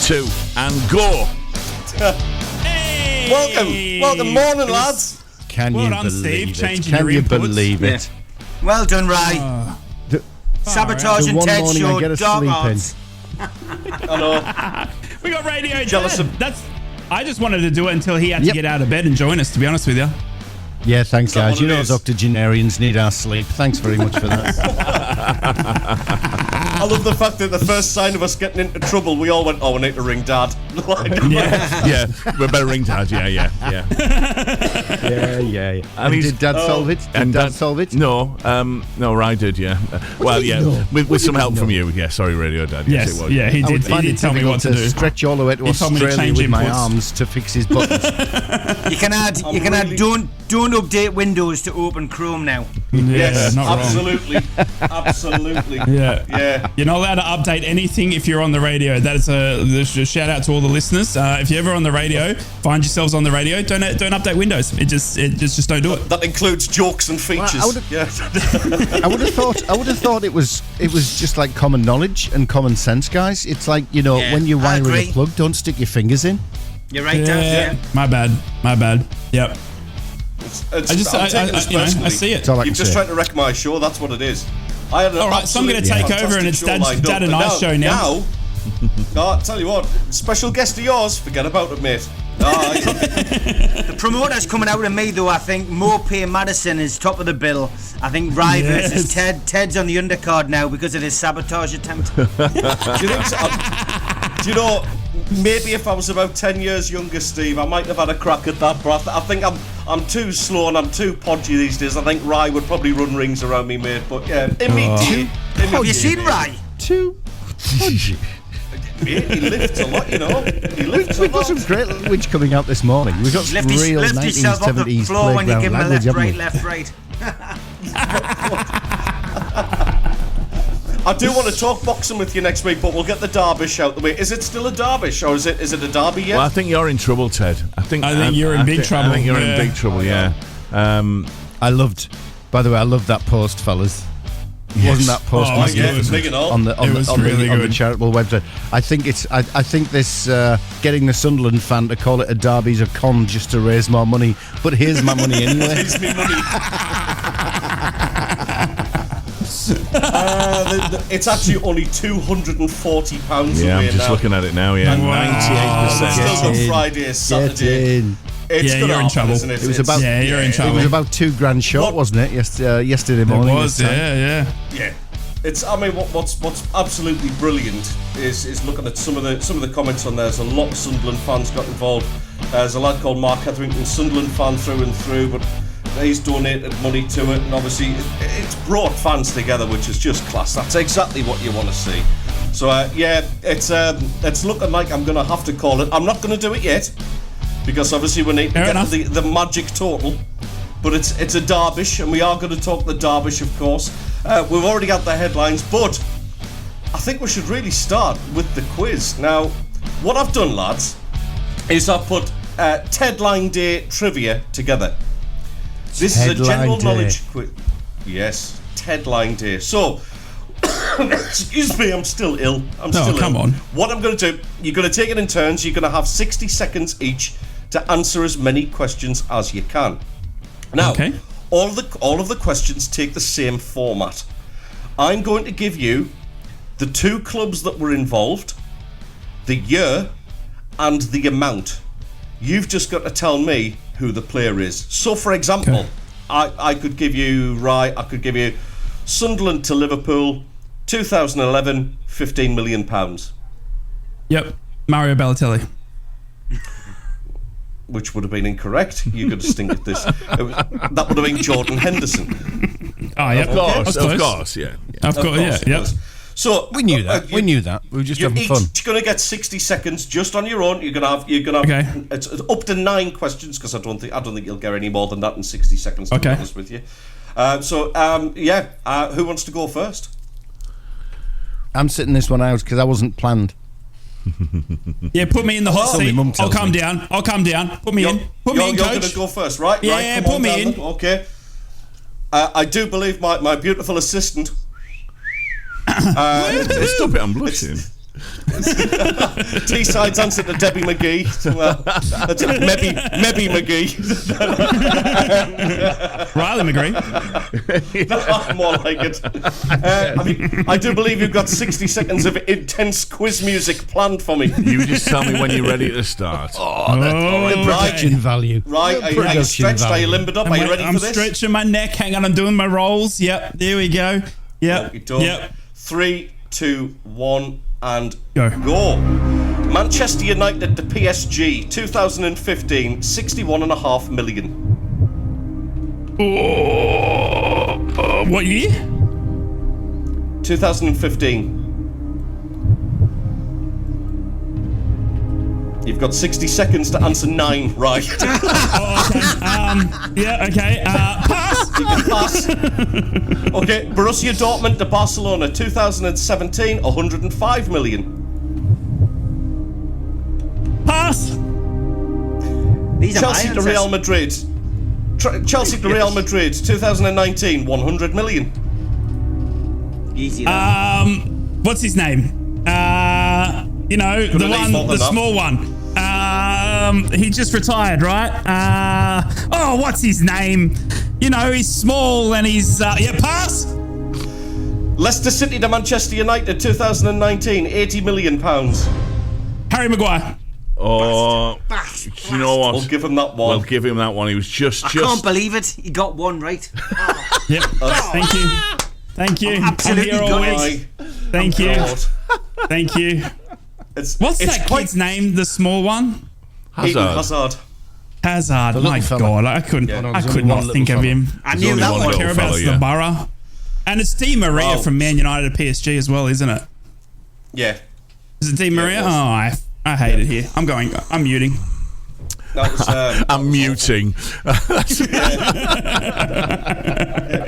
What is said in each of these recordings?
2, and go. Hey! Welcome, morning, lads. Can Well you done, believe Steve, it? changing Can your you inputs. believe it? Well done, Rye. Sabotage The and one Ted morning I Show, get a dog sleep in. odds. I know. We got Radio Jealous Ted. I just wanted to do it until he had to Yep. get out of bed and join us, to be honest with you. Yeah, thanks, that guys. what You it know, is? octogenarians need our sleep. Thanks very much for that. I love the fact that the first sign of us getting into trouble, we all went, "Oh, we need to ring Dad." Yeah, we better ring Dad. Yeah. Yeah. And he's- did Dad solve it? Did Dad solve it? No, Rye did. Yeah. Well, yeah, No. with some help from you. Yeah, sorry, Radio Dad. Yes, it was. yeah, he I would did. find He it did tell me difficult what to do. stretch all the way to He told me to Australia change with my inputs. arms to fix his buttons. You can add. Don't update Windows to open Chrome now. Yes, not wrong. absolutely. Yeah. You're not allowed to update anything if you're on the radio. That is a shout out to all the listeners. If you're ever on the radio, find yourselves on the radio. Don't update Windows. It just don't do it. That includes jokes and features. I would have thought it was just like common knowledge and common sense, guys. It's like, you know, Yeah, when you're I wiring agree. a plug, don't stick your fingers in. You're right, Dan. My bad. Yep. I I see it. That's all I You've can just say. tried to wreck my show. That's what it is. I had an All right, so I'm going to absolutely take over, and it's fantastic show Dad lined and up, I's but show now. No, I tell you what, special guest of yours. Forget about it, mate. The promoter's coming out of me, though. I think Mope Madison is top of the bill. I think Rye versus Ted. Ted's on the undercard now because of his sabotage attempt. Do you think so? Do you know? Maybe if I was about 10 years younger, Steve, I might have had a crack at that. But I think I'm too slow and I'm too podgy these days. I think Rye would probably run rings around me, mate. But yeah, immediate. Have you seen Rye? Too podgy. He lifts a lot, you know. He lifts a We've got lot. some great language coming out this morning. We've got some real Lift yourself off the 1970s floor when you playground give him a language, left, haven't right, we? left, right. I do want to talk boxing with you next week, but we'll get the derbish out the way. Is it still a derbish, or is it a derby yet? Well, I think you're in trouble, Ted. I think you're in big trouble. I think you're Yeah. in big trouble. Yeah. By the way, I loved that post, fellas. Wasn't that post Oh, yeah, it's big and all. on the really on the good. charitable website? I think this getting the Sunderland fan to call it a derby's a con just to raise more money. But here's my money anyway. Here's me money. It's actually only £240 Yeah, away I'm just now. looking at it now. Yeah, Wow. 98%. Still got Friday, Get Saturday. in. It's Yeah, gonna you're in happen, trouble. isn't it? It was about you're in It trouble. was about $2,000 short, What? wasn't it? Yesterday morning. It was, this time. yeah. Yeah. It's. I mean, what's absolutely brilliant is looking at some of the comments on there. There's a lot of Sunderland fans got involved. There's a lad called Mark Hetherington, Sunderland fan through and through, but he's donated money to it, and obviously it's brought fans together, which is just class. That's exactly what you want to see. So it's looking like I'm going to have to call it. I'm not going to do it yet because obviously we need to Fair get enough. the magic total. But it's a derbish, and we are going to talk the derbish, of course. We've already got the headlines, but I think we should really start with the quiz. Now, what I've done, lads, is I've put Tedline Day trivia together. This is a Tedline general Day. knowledge quiz. Yes, Tedline Day. So, excuse me, I'm still ill. Come on. What I'm going to do, you're going to take it in turns. You're going to have 60 seconds each to answer as many questions as you can. Now, Okay. all of the questions take the same format. I'm going to give you the two clubs that were involved, the year, and the amount. You've just got to tell me who the player is. So, for example, I could give you I could give you Sunderland to Liverpool, 2011, £15 million. Yep. Mario Balotelli. Which would have been incorrect. You could have stink at this. That would have been Jordan Henderson. Oh, yeah. Of course, yeah. Of course, yeah. it Yep. was. So We knew that. We knew that. We were just You're having fun. each going to get 60 seconds just on your own. You're gonna have. Okay. It's up to 9 questions because I don't think you'll get any more than that in 60 seconds. To be honest with you. Who wants to go first? I'm sitting this one out because I wasn't planned. Yeah, put me in the hot So my seat. mum tells I'll come me. down. Put me in. Put me in, You're coach. going to go first, right? Yeah, right, come put on me down in. then. Okay. I do believe my beautiful assistant. Stop it, I'm blushing. Teesside's answer to Debbie McGee. Well, that's maybe McGee. Riley McGree. More like it. I do believe you've got 60 seconds of intense quiz music planned for me. You just tell me when you're ready to start. The production value. Right, The are you production stretched? Are you value. limbered up? Are you ready I'm for this? stretching my neck. Hang on, I'm doing my rolls. Yep, there we go. Yep. Yep. 3, 2, 1, and Go. Manchester United to PSG 2015, 61.5 million. What year? 2015. You've got 60 seconds to answer 9 right. Yeah, okay. Pass. You can pass. Okay, Borussia Dortmund to Barcelona 2017, 105 million. Pass. These are Chelsea my to answers. Real Madrid. Chelsea to Real Madrid 2019, 100 million. Easy. That. What's his name? You know, the Couldn't one, name the enough. small one. He just retired, right? What's his name? You know, he's small and he's pass. Leicester City to Manchester United 2019, 80 million pounds. Harry Maguire. Oh, you know what? We'll give him that one. We'll give him that one. He was just. I can't believe it. He got one right. Yep. Thank you. Thank you. absolutely I'm here all gutted. week. Thank you. God. Thank you. What's it's that quite kid's name? The small one? Eden Hazard. Hazard. The My little fella. God, I couldn't. Yeah. I There's could only not one think of little him. I There's knew only that one All I one. care little about fella, is yeah. the Borough. And it's Di Maria Wow. from Man United to PSG as well, isn't it? Yeah. Is it Di Maria? it Oh, was. I hate it here. I'm muting. That was. I'm muting.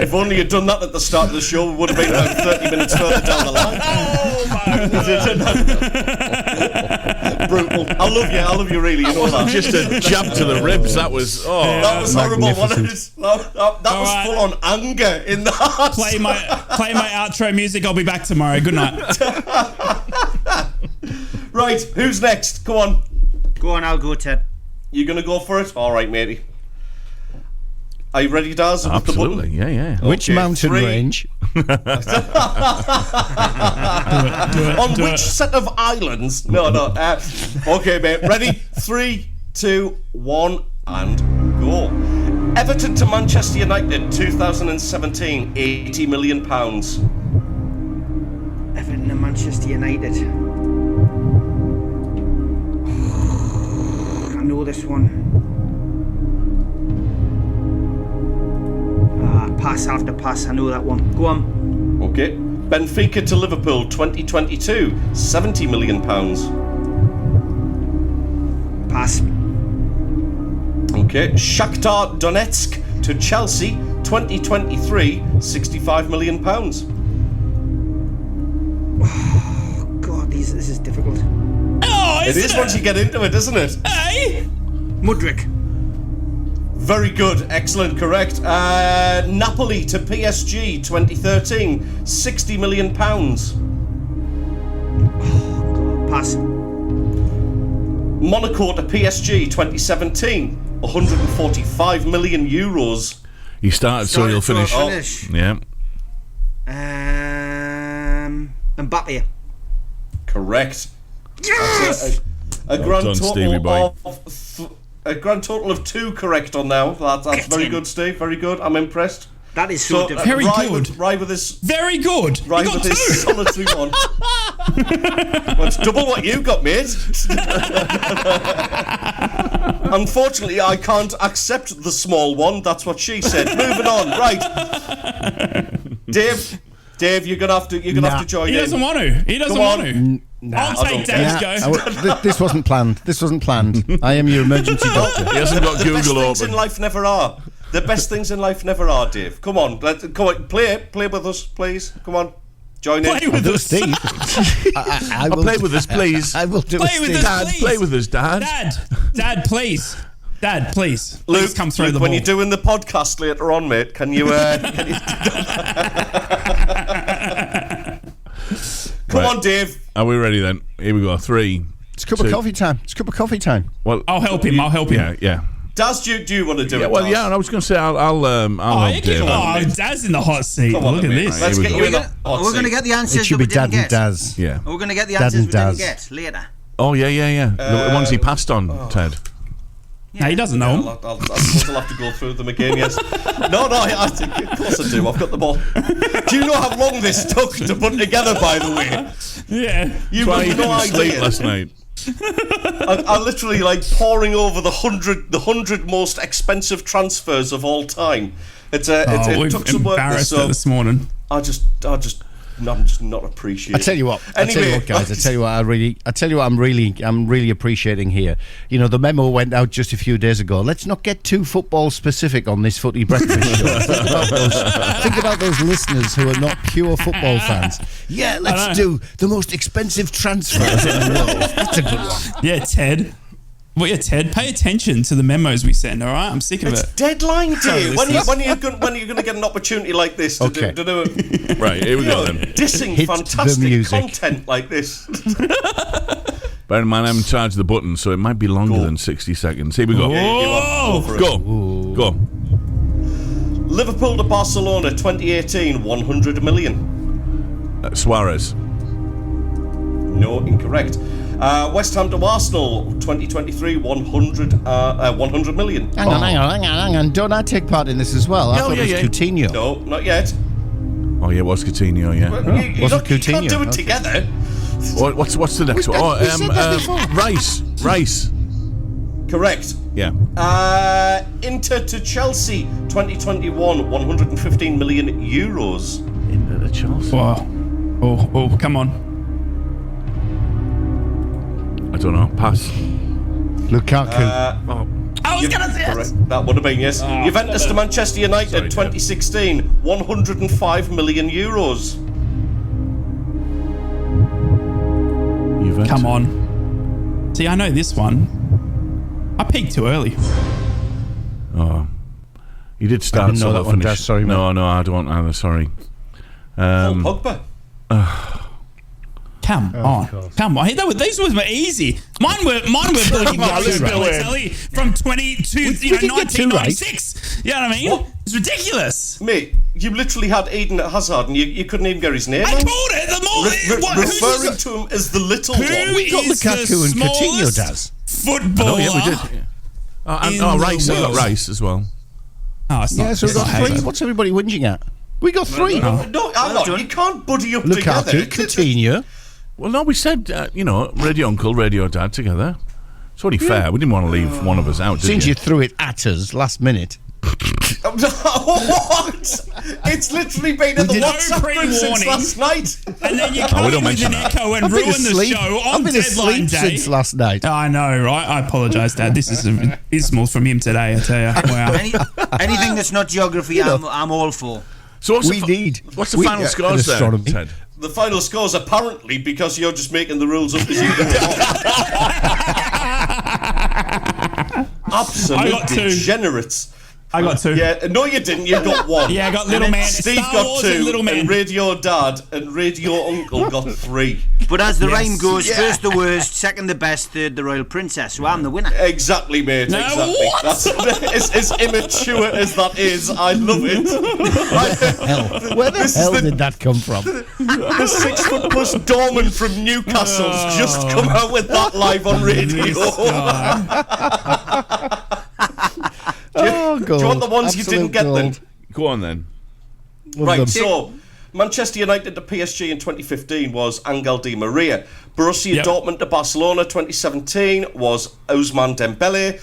If only you'd done that at the start of the show, we would have been about 30 minutes further down the line. Brutal. I love you really, you know that. Just a jab to the ribs. That was. Oh. That was horrible. Magnificent. That was right. full on anger in the heart. Play my outro music. I'll be back tomorrow. Good night. Right, who's next? Come on. Go on, I'll go, Ted. You gonna go for it? All right, matey. Are you ready, Daz? With the button? Absolutely. Yeah. Which Okay, mountain 3. range? On which set of islands? No. Okay, mate. Ready? 3, 2, 1, and go. Everton to Manchester United, 2017, 80 million pounds. Everton and Manchester United. I know this one. Pass after pass. I know that one. Go on. Okay. Benfica to Liverpool, 2022, 70 million pounds. Pass. Okay. Shakhtar Donetsk to Chelsea, 2023, 65 million pounds. God, this is difficult. Oh, It is once you get into it, isn't it? Hey. Mudryk. Very good, excellent, correct. Napoli to PSG, 2013, 60 million pounds. Pass. Monaco to PSG, 2017, 145 million euros. He started, so he'll finish. Finish. Yeah. Mbappe. Correct. Yes. A grand done, Stevie boy. a grand total of 2 correct on now. That's very good, Steve. Very good. I'm impressed. That is so difficult. Very good. Rye with his Very good. Rye You got with his 2. solitary one. Well, it's double what you got, mate. Unfortunately, I can't accept the small one. That's what she said. Moving on. Right, Dave, you're gonna have to join He in. doesn't want to. He doesn't Come want on. to. I'll take Dave's go. This wasn't planned. This wasn't planned. I am your emergency doctor. He hasn't got The best Google things in open. life never are. The best things in life never are, Dave. Come on, play with us, please. Come on, join in. Play with Do a us. Steve. I will Play with us, please. I will do Play a with Steve. us. Dad, Please. play with us, Dad. Dad, please. Dad, please. Luke, Please come through the when ball. you're doing the podcast later on, mate, can you? Come on, Dave. Are we ready then? Here we go. 3. It's cup of coffee time. It's cup of coffee time. Well, I'll help him. Yeah. Daz, do you want to do it? Well, Daz? yeah. I was going to say I'll help Dave. Daz in the hot seat. Come on, Look at mate. this. Let's Here we get go. you in the hot We're going to seat. get the answers It should that we be Dad didn't and get. Daz. Yeah. We're going to get the Dad answers and we didn't Daz. get later. Oh, yeah. The ones he passed on, Ted. No, he doesn't know him. I'll have to go through them again, yes. No, I think, of course I do. I've got them all. Do you know how long this took to put together, by the way? Yeah. You've Why you got no didn't sleep idea. last night? I literally poring over the 100 most expensive transfers of all time. It We've took some work. embarrassed her this morning. I'm just not appreciating. I tell you what, Anyway, guys. I tell you what, I'm really appreciating here. You know, the memo went out just a few days ago. Let's not get too football specific on this footy breakfast show. Think about those listeners who are not pure football fans. Yeah, let's do the most expensive transfers in the world. That's a good one. Yeah, Ted. Well, yeah, Ted, pay attention to the memos we send, all right? I'm sick of It's it. deadline Sorry, day. When are you going to get an opportunity like this to Okay. do it? Right, here we go then. Dissing Hit the fantastic music. content like this. Bear in mind, I'm in charge of the button, so it might be longer than 60 seconds. Here we go. Whoa! Go. Liverpool to Barcelona 2018, 100 million. Suarez. No, incorrect. West Ham to Arsenal 2023, 100 million. Hang on. Don't I take part in this as well? I thought it was Coutinho. No, not yet. Oh, yeah, it was Coutinho, yeah. You Was it can't Coutinho? do it Okay. together. What's the next one? we said that before. Rice. Correct. Yeah. Inter to Chelsea 2021, 115 million euros. Into the Chelsea. Wow. Oh, come on. I don't know. Pass. Lukaku. I was going to say it. Correct. That would have been, yes. Juventus to Manchester United Sorry, 2016, 105 million euros. Juventus. Come on. See, I know this one. I peaked too early. Oh. You did I start, didn't know so that I'll one, finish. Daz, sorry, mate. No, I don't either, sorry. Paul Pogba. Come on. These ones were easy. Mine were bloody from 1996. You know what I mean? What? It's ridiculous. Mate, you literally had Eden Hazard and you couldn't even get his name I out. called it. Referring to him as the little Who one. We got is Lukaku the and Coutinho, smallest Daz. footballer? Oh, yeah, we did. Yeah. Rice. I got Rice as well. Oh, it's not. Yeah, so we it's got not 3. Hazard. What's everybody whinging at? We got 3. No, hang on. You can't buddy up together. Lukaku, Coutinho. Well, no, we said, Radio Uncle, Radio Dad together. It's only fair. We didn't want to leave one of us out, did Since you? you threw it at us last minute. What? It's literally been in the did no WhatsApp group since pre-warning. last night. And then you we come don't in with mention an that. echo and I've been ruin the asleep. show on I've been deadline asleep day. since last night. I know, right? I apologise, Dad. This is abysmal from him today, I tell you. Wow. Anything that's not geography, I'm all for. So what's We need. What's the we- final and scores there, astronomy. Ted? The final scores apparently because you're just making the rules up as you go along. Absolute I got 2. degenerates. I got 2. Yeah, no, you didn't. You got 1. Yeah, I got Little And then Man. Steve Star got Wars 2, and Little Man. Radio Dad and Radio Uncle got 3. But as the Yes. rhyme goes, Yeah. first the worst, second the best, third the royal princess. So I'm the winner. Exactly, mate. No, exactly. what? That's as immature as that is. I love it. Where the This is hell the- did that come from? The 6-foot-plus doorman from Newcastle's just come out with that live on radio. Oh, gold. Do you want the ones you didn't get then? Go on then. Right, so Manchester United to PSG in 2015 was Angel Di Maria. Borussia Dortmund to Barcelona 2017 was Ousmane Dembele.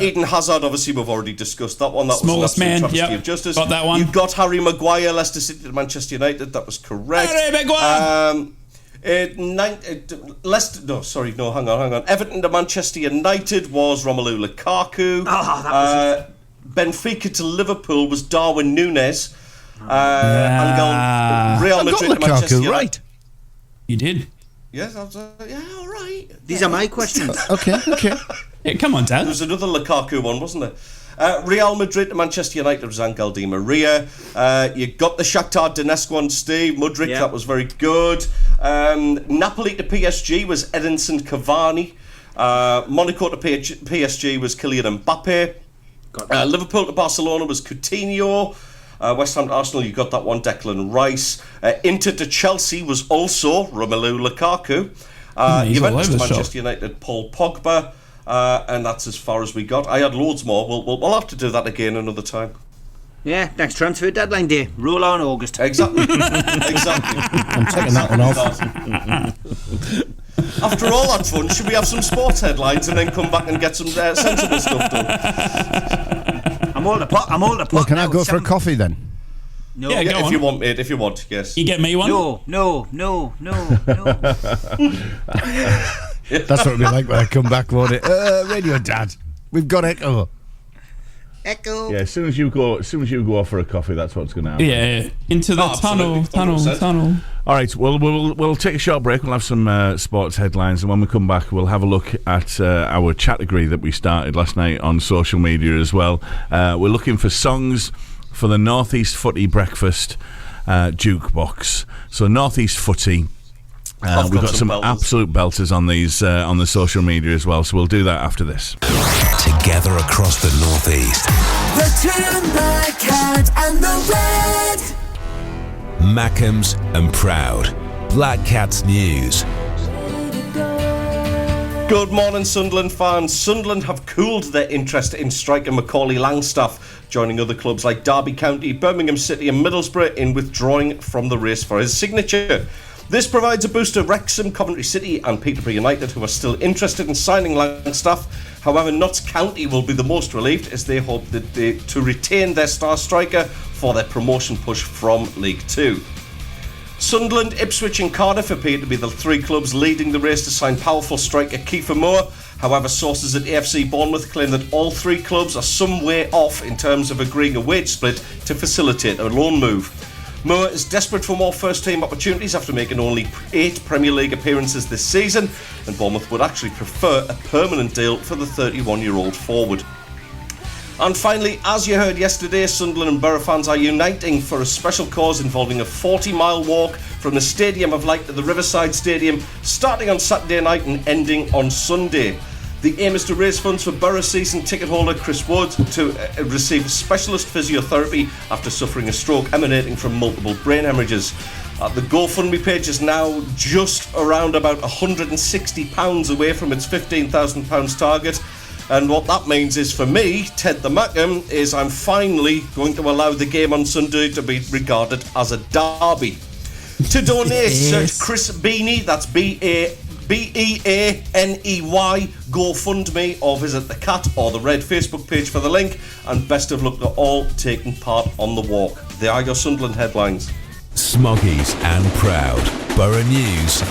Eden Hazard, obviously, we've already discussed that one. That Smallest was an man, absolute travesty of justice. got that one. You got Harry Maguire, Leicester City to Manchester United. That was correct. Harry Maguire. Hang on. Everton to Manchester United was Romelu Lukaku. that was Benfica to Liverpool was Darwin Núñez. Real I got Madrid to Manchester Lukaku United. right. You did. Yes, I was, yeah, all right. These are my questions. Okay. Yeah, come on, Dad. There was another Lukaku one, wasn't there? Real Madrid to Manchester United was Angel Di Maria. You got the Shakhtar Donetsk one, Steve. Mudryk, that was very good. Napoli to PSG was Edinson Cavani. Monaco to PSG was Kylian Mbappe. Liverpool to Barcelona was Coutinho. West Ham to Arsenal, you got that one, Declan Rice. Inter to Chelsea was also Romelu Lukaku. Juventus to Manchester United, Paul Pogba. And that's as far as we got. I had loads more. We'll have to do that again another time. Yeah, next transfer deadline day. Roll on August. Exactly. Exactly. I'm taking that one off. After all that fun, should we have some sports headlines and then come back and get some sensible stuff done? I'm all the pot. Well, can I go for a coffee then? No. Yeah, go if on. you want, mate. If you want, yes. You get me one? No. That's what it'll be like when I come back, won't it? Radio Dad, we've got Echo. Yeah, as soon as you go off for a coffee, that's what's going to happen. Yeah, into the tunnel. All right, well, we'll take a short break. We'll have some sports headlines, and when we come back, we'll have a look at our chategory that we started last night on social media as well. We're looking for songs for the North East Footy Breakfast jukebox. So North East Footy. We've got some absolute belters on these on the social media as well, so we'll do that after this. Together across the North East. The two black cat and the red. Mackems and Proud. Black Cats News. Good morning, Sunderland fans. Sunderland have cooled their interest in striker Macaulay Langstaff, joining other clubs like Derby County, Birmingham City and Middlesbrough in withdrawing from the race for his signature. This provides a boost to Wrexham, Coventry City and Peterborough United, who are still interested in signing Langstaff. However, Notts County will be the most relieved, as they hope to retain their star striker for their promotion push from League 2. Sunderland, Ipswich and Cardiff appear to be the three clubs leading the race to sign powerful striker Kiefer Moore. However, sources at AFC Bournemouth claim that all three clubs are some way off in terms of agreeing a wage split to facilitate a loan move. Moore is desperate for more first-team opportunities after making only 8 Premier League appearances this season, and Bournemouth would actually prefer a permanent deal for the 31-year-old forward. And finally, as you heard yesterday, Sunderland and Borough fans are uniting for a special cause involving a 40-mile walk from the Stadium of Light to the Riverside Stadium, starting on Saturday night and ending on Sunday. The aim is to raise funds for Borough season ticket holder Chris Wood to receive specialist physiotherapy after suffering a stroke emanating from multiple brain hemorrhages. The GoFundMe page is now just around about £160 away from its £15,000 target. And what that means is, for me, Ted the Mackem, is I'm finally going to allow the game on Sunday to be regarded as a derby. To donate, search Chris Beaney, that's B-E-A-N-E-Y, GoFundMe, or visit the Cat or the Red Facebook page for the link. And best of luck to all taking part on the walk. They are your Sunderland headlines. Smoggies and Proud. Borough News.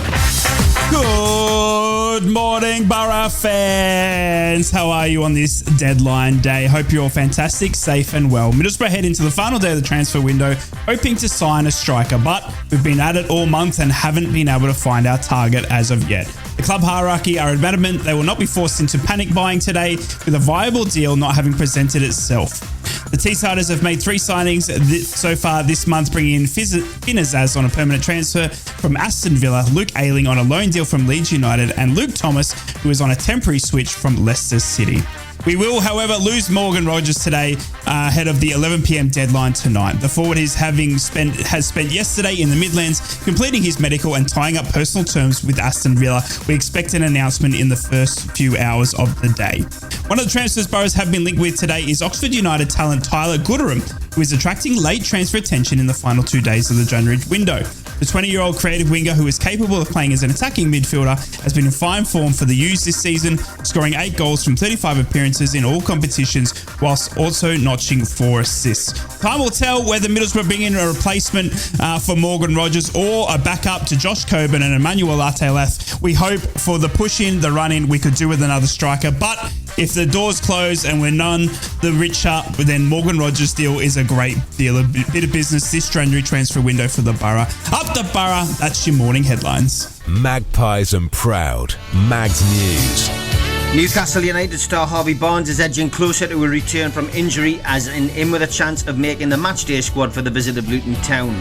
Good morning, Borough fans. How are you on this deadline day? Hope you're all fantastic, safe and well. Middlesbrough head into the final day of the transfer window, hoping to sign a striker, but we've been at it all month and haven't been able to find our target as of yet. The club hierarchy are adamant they will not be forced into panic buying today, with a viable deal not having presented itself. The Teessiders have made 3 signings so far this month, bringing in Finazaz on a permanent transfer from Aston Villa, Luke Ayling on a loan deal from Leeds United, and Luke Thomas, who is on a temporary switch from Leicester City. We will, however, lose Morgan Rogers today ahead of the 11 p.m. deadline tonight. The forward has spent yesterday in the Midlands completing his medical and tying up personal terms with Aston Villa. We expect an announcement in the first few hours of the day. One of the transfers Boroughs have been linked with today is Oxford United talent Tyler Gooderham, who is attracting late transfer attention in the final 2 days of the January window. The 20-year-old creative winger, who is capable of playing as an attacking midfielder, has been in fine form for the U's this season, scoring 8 goals from 35 appearances in all competitions, whilst also notching 4 assists. Time will tell whether Middlesbrough bring in a replacement for Morgan Rogers or a backup to Josh Coburn and Emmanuel Ateleth. We hope for the push-in, the run-in, we could do with another striker, but if the doors close and we're none the richer, then Morgan Rogers' deal is a great deal, a bit of business this January transfer window for the Borough. Up the Borough, that's your morning headlines. Magpies and Proud. Mags News. Newcastle United star Harvey Barnes is edging closer to a return from injury, as in with a chance of making the matchday squad for the visit of Luton Town.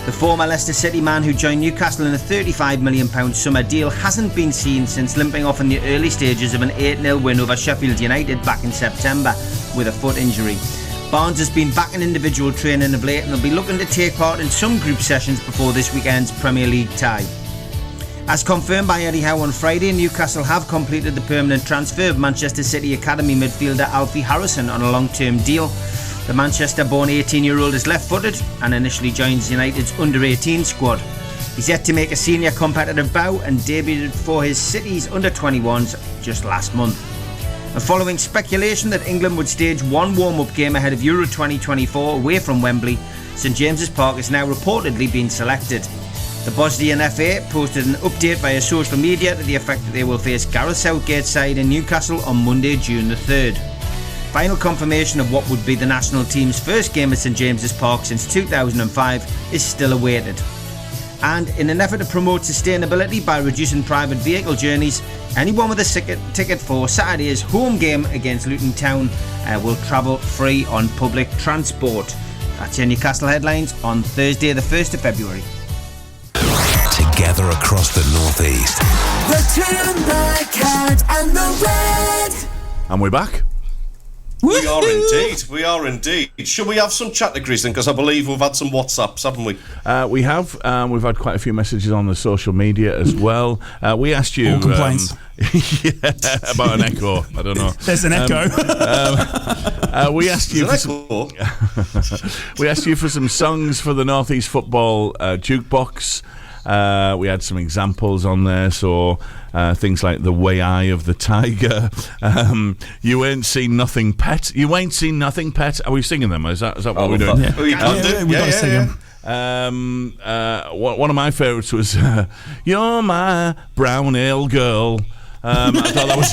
The former Leicester City man, who joined Newcastle in a £35 million summer deal, hasn't been seen since limping off in the early stages of an 8-0 win over Sheffield United back in September with a foot injury. Barnes has been back in individual training of late and will be looking to take part in some group sessions before this weekend's Premier League tie. As confirmed by Eddie Howe on Friday, Newcastle have completed the permanent transfer of Manchester City Academy midfielder Alfie Harrison on a long-term deal. The Manchester-born 18-year-old is left-footed and initially joins United's under-18 squad. He's yet to make a senior competitive bow and debuted for his City's under-21s just last month. And following speculation that England would stage one warm-up game ahead of Euro 2024 away from Wembley, St James's Park is now reportedly been selected. The Bosnian FA posted an update via social media to the effect that they will face Gareth Southgate's side in Newcastle on Monday, June the 3rd. Final confirmation of what would be the national team's first game at St James's Park since 2005 is still awaited. And in an effort to promote sustainability by reducing private vehicle journeys, anyone with a ticket for Saturday's home game against Luton Town will travel free on public transport. That's your Newcastle headlines on Thursday the 1st of February. Together across the North East. The Tune, the Cat and the Red. And we're back. We are indeed. We are indeed. Should we have some categories then? Because I believe we've had some WhatsApps, haven't we? We have. We've had quite a few messages on the social media as well. We asked you... All complaints. About an echo. I don't know. There's an echo. We asked you for we asked you for some songs for the North East Football jukebox. We had some examples on there, so things like The Way Eye of the Tiger, You Ain't Seen Nothing Pet. You Ain't Seen Nothing Pet. Are we singing them? Is that what we're doing? Yeah. We've got to sing them. One of my favourites was You're My Brown Ale Girl. I thought that was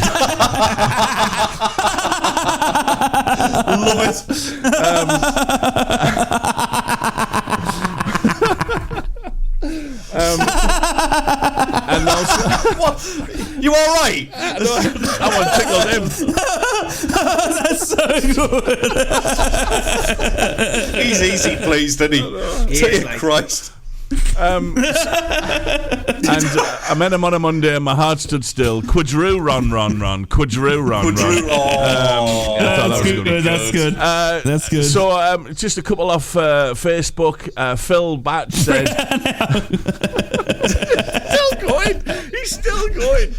and also, what? You all right? I want to tickle him. That's so good. He's easy pleased, isn't he? Dear Christ. And I met him on a Monday and my heart stood still. Quadroo run, Quadroo run. That's good. That's good. So just a couple off Facebook. Phil Batch said He's still going.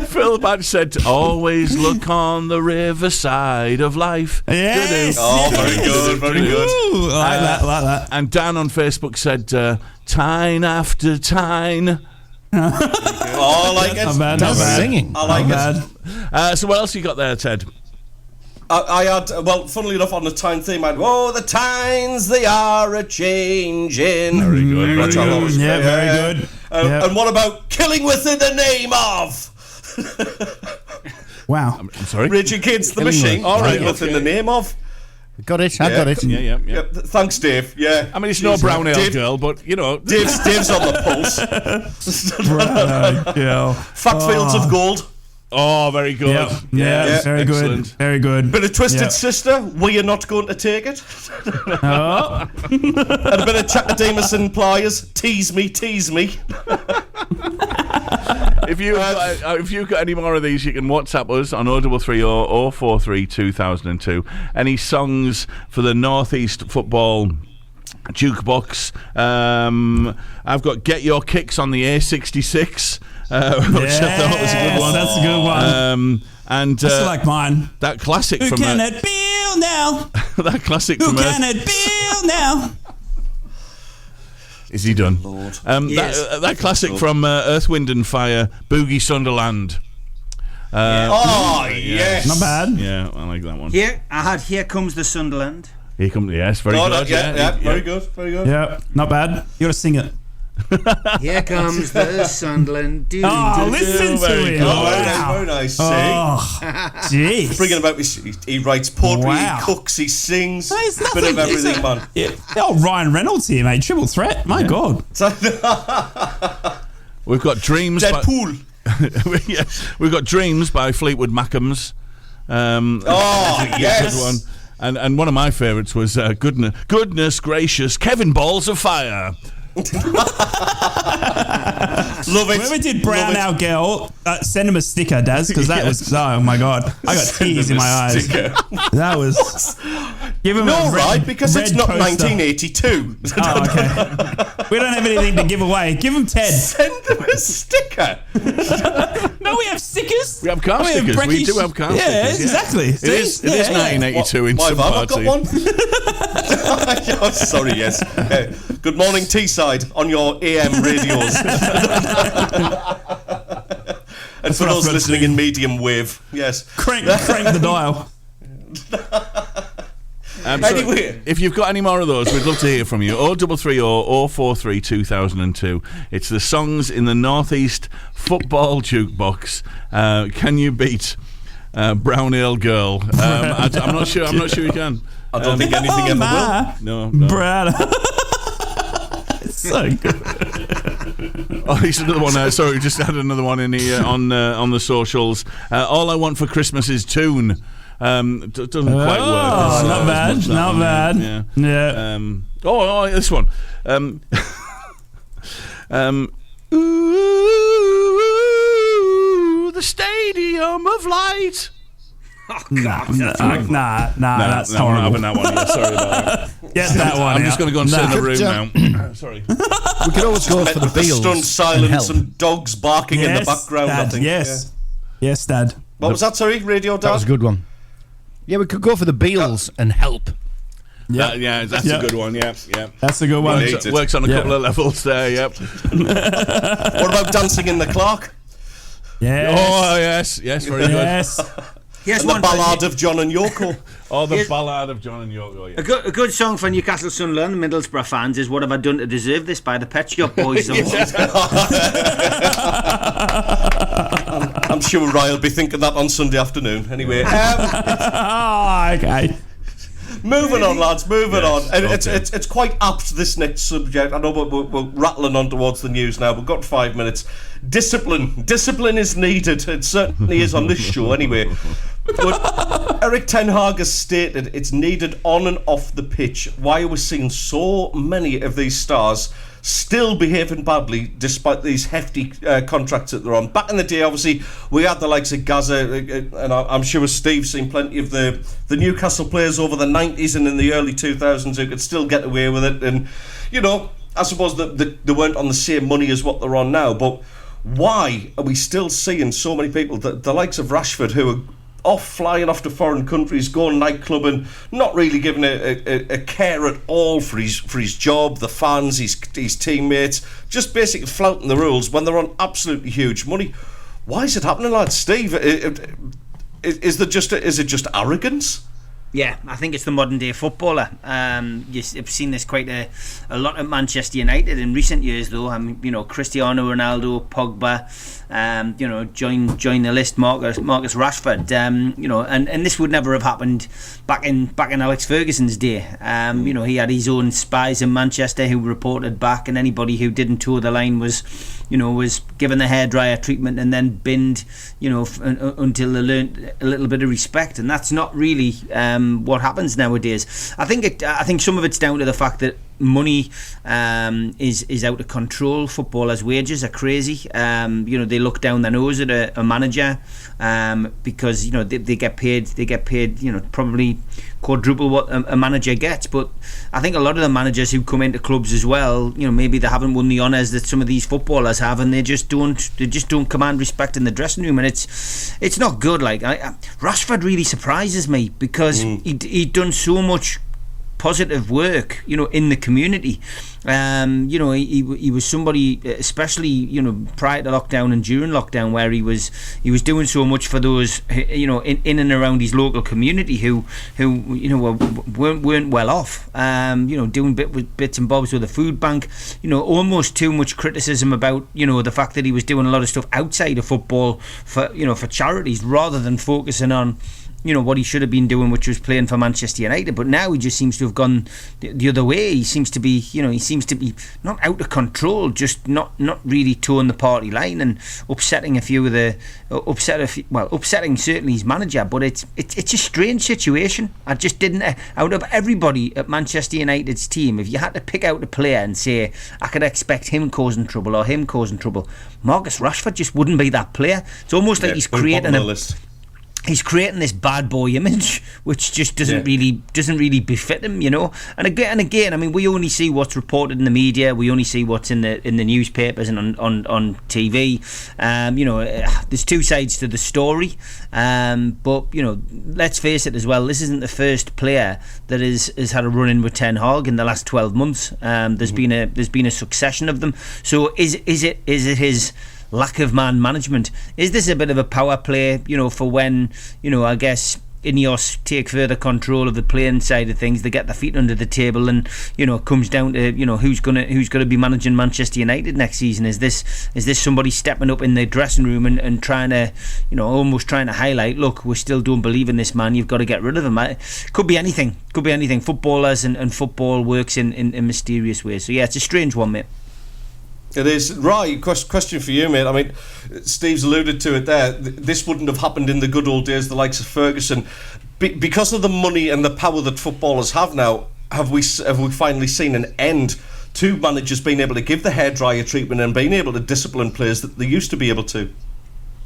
Phil Batch said, always look on the riverside of life. Yes. Oh, very good. Ooh, I like that. And Dan on Facebook said, tine after tine. I like it. Not bad. Singing. I like it. So what else you got there, Ted? I had, well, funnily enough, on the Tyne theme, I had, the Tynes, they are a-changing. Very good. Which I thought was great. Very good. And what about Killing Within the Name of? Wow. I'm sorry? Rage Against the Killing Machine. All right, Killing Within the Name of. Got it. I got it. Yeah. Thanks, Dave. Yeah. I mean, it's no brown ale girl, but, you know. Dave's on the pulse. Yeah. Fat Fields of Gold. Oh, very good. Yeah, very excellent. good. Very good. Bit of Twisted Sister, We Are Not Going to Take It. Oh. And a bit of Chategory and Pliers, Tease Me. If you've got any more of these, you can WhatsApp us on 0330 043 2002. Any songs for the North East Football jukebox? I've got Get Your Kicks on the A66. Which I thought was a good one. That's a good one. And I still like mine. that classic Who from can it be now? that classic Who from can it be now? Is he done? Lord. That classic from Earth, Wind and Fire, Boogie Sunderland. Yes. Not bad. Yeah, I like that one. Here Comes the Sunderland. Here comes, yes, very good. Very good. Yeah, not bad. You gotta sing it. Here comes the Sunderland. Listen to him. Very nice. Oh, jeez. Bringing about he writes poetry, Wow. he cooks, he sings, There's bit nothing- of everything, is man. Yeah. Oh, Ryan Reynolds here, mate. Triple threat. My God. We've got Dreams. Deadpool. Yeah, we've got Dreams by Fleetwood Macams. Yes. Good one. And one of my favourites was Goodness Gracious, Kevin Balls of Fire. Love it. Whoever did Brown Our Girl, send him a sticker, Daz, because that was, oh my God, I got tears in my eyes. That was, give him a red, because it's not poster. 1982. Oh, okay. We don't have anything to give away. Give him Ted. Send them a sticker. No, we have stickers. We have car We have stickers. We Brekky do have car yeah, stickers. Yeah, exactly. It is 1982 in Why some have I parts. got one? Oh, sorry, yes. Good morning, Teesside, on your AM radios. And for those listening in medium wave, yes. Crank the dial. Anyway. If you've got any more of those, we'd love to hear from you. 0330 043 2002. It's the songs in the North East Football Jukebox. Can you beat Brown Ale Girl? I'm not sure. I'm not sure you can. I don't think anything ever will. No. Brad. It's so good. Oh, here's another one. Sorry, we just had another one in here on the socials. All I Want for Christmas is Tune. Doesn't quite work. Not bad. Not bad. Yeah. This one. Ooh, the Stadium of Light. Nah, that's I'm not horrible. having that one. Yeah, sorry about that. Get that one. I'm just going to go and sit in the room now. Sorry. We could always go for the Beatles. Stunned silence and dogs barking in the background, Dad, I think. Yes. Yes, Dad. What was that, sorry? Radio Dad? That was a good one. Yeah, we could go for the Beatles and Help. That's a good one. Yeah. That's a good one. Works on a couple of levels there. Yep. What about Dancing in the Clark? Yes. Oh yes, very good. Yes. Here's And the one Ballad of John and Yoko. Oh, the Ballad of John and Yoko. Yeah. A good song for Newcastle Sunderland Middlesbrough fans is What Have I Done to Deserve This by the Pet Shop Boys. I'm sure Ryan will be thinking that on Sunday afternoon. Anyway, Okay. moving on, lads. Moving on. And okay. it's quite apt, this next subject. I know we're rattling on towards the news now. We've got 5 minutes. Discipline is needed. It certainly is on this show, anyway. But Eric Ten Hag has stated it's needed on and off the pitch. Why are we seeing so many of these stars still behaving badly despite these hefty contracts that they're on? Back in the day, obviously, we had the likes of Gaza, and I'm sure Steve's seen plenty of the Newcastle players over the 90s and in the early 2000s who could still get away with it. And, you know, I suppose that they weren't on the same money as what they're on now. But why are we still seeing so many people, the likes of Rashford, who are flying off to foreign countries, going nightclubbing, not really giving a care at all for his job, the fans, his teammates, just basically flouting the rules when they're on absolutely huge money? Why is it happening, lads? Steve, is it just arrogance? Yeah, I think it's the modern day footballer. You've seen this quite a lot at Manchester United in recent years, though. Cristiano Ronaldo, Pogba, join the list. Marcus Rashford. And this would never have happened back in Alex Ferguson's day. He had his own spies in Manchester who reported back, and anybody who didn't toe the line was given the hairdryer treatment and then binned, until they learnt a little bit of respect. And that's not really what happens nowadays. I think some of it's down to the fact that money is out of control. Footballers' wages are crazy. They look down their nose at a manager because they get paid probably quadruple what a manager gets. But I think a lot of the managers who come into clubs as well, maybe they haven't won the honours that some of these footballers have, and they just don't command respect in the dressing room, and it's not good. Like Rashford really surprises me because he'd done so much positive work, in the community. He was somebody, especially prior to lockdown and during lockdown, where he was doing so much for those in and around his local community who weren't well off. Doing bits and bobs with the food bank. Almost too much criticism about the fact that he was doing a lot of stuff outside of football for charities rather than focusing on what he should have been doing, which was playing for Manchester United. But now he just seems to have gone the other way. He seems to be, not out of control, just not really towing the party line and upsetting upsetting certainly his manager. But it's a strange situation. I just didn't, out of everybody at Manchester United's team, if you had to pick out a player and say I could expect him causing trouble or him causing trouble, Marcus Rashford just wouldn't be that player. It's almost like he's creating he's creating this bad boy image, which just doesn't really befit him, And again, I mean, we only see what's reported in the media. We only see what's in the newspapers and on TV. There's two sides to the story. But let's face it as well. This isn't the first player that has had a run in with Ten Hag in the last 12 months. There's been a succession of them. So is it his lack of man management? Is this a bit of a power play, for when, I guess Ineos take further control of the playing side of things, they get their feet under the table, and it comes down to who's gonna be managing Manchester United next season? Is this somebody stepping up in the dressing room and trying to almost trying to highlight, look, we still don't believe in this man, you've got to get rid of him? Could be anything. Footballers and football works in mysterious ways. So yeah, it's a strange one, mate. It is. Right, question for you, mate. I mean, Steve's alluded to it there. This wouldn't have happened in the good old days, the likes of Ferguson. Because of the money and the power that footballers have now, have we finally seen an end to managers being able to give the hairdryer treatment and being able to discipline players that they used to be able to?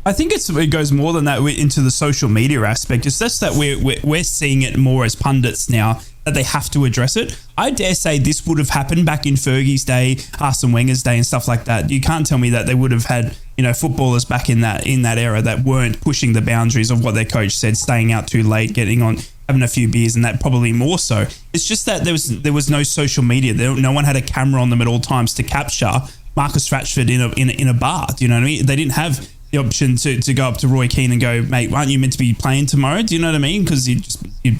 I think it goes more than that into the social media aspect. It's just that we're seeing it more as pundits now, that they have to address it. I dare say this would have happened back in Fergie's day, Arsene Wenger's day, and stuff like that. You can't tell me that they would have had footballers back in that era that weren't pushing the boundaries of what their coach said, staying out too late, getting on, having a few beers, and that probably more so. It's just that there was no social media. No one had a camera on them at all times to capture Marcus Rashford in a bar. Do you know what I mean? They didn't have the option to go up to Roy Keane and go, mate, aren't you meant to be playing tomorrow? Do you know what I mean? Because he'd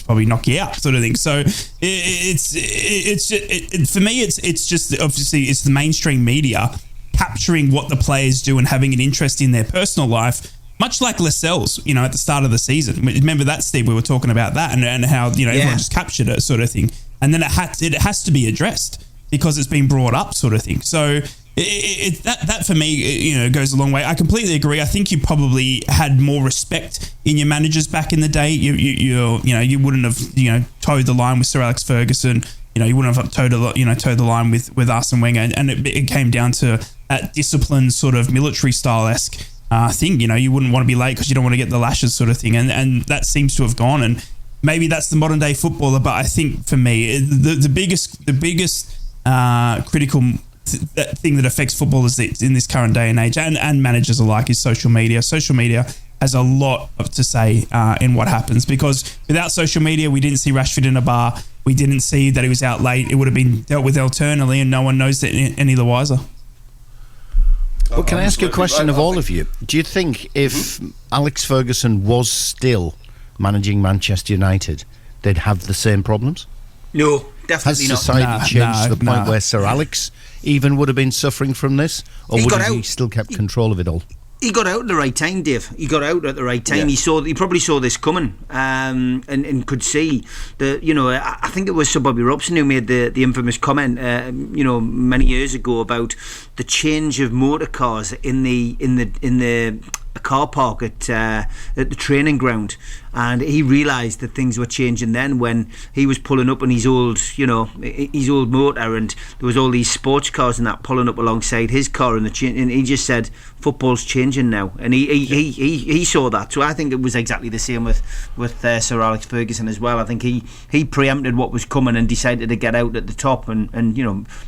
probably knock you out, sort of thing. So for me, it's just obviously it's the mainstream media capturing what the players do and having an interest in their personal life, much like Lascelles, at the start of the season. Remember that, Steve? We were talking about that and how everyone just captured it, sort of thing. And then it has to be addressed because it's been brought up, sort of thing. So that for me, goes a long way. I completely agree. I think you probably had more respect in your managers back in the day. You wouldn't have towed the line with Sir Alex Ferguson. You wouldn't have towed the line with Arsene Wenger, and it came down to that disciplined sort of military style-esque thing. You wouldn't want to be late because you don't want to get the lashes, sort of thing, and that seems to have gone. And maybe that's the modern day footballer, but I think for me the biggest critical thing that affects footballers in this current day and age, and managers alike, is social media. Social media has a lot to say in what happens, because without social media, we didn't see Rashford in a bar. We didn't see that he was out late. It would have been dealt with alternately, and no one knows that any the wiser. Well, can I ask you a question of all of you? Do you think if Alex Ferguson was still managing Manchester United, they'd have the same problems? No, definitely not. Has society changed to the point where Sir Alex even would have been suffering from this, or would he still kept control of it all? He got out at the right time, Dave. He got out at the right time. Yeah. He probably saw this coming, and could see that. I think it was Sir Bobby Robson who made the infamous comment, many years ago, about the change of motor cars in the car park at the training ground, and he realised that things were changing then when he was pulling up on his old motor, and there was all these sports cars and that pulling up alongside his car, and he just said football's changing now, and he saw that. So I think it was exactly the same with Sir Alex Ferguson as well. I think he preempted what was coming and decided to get out at the top, and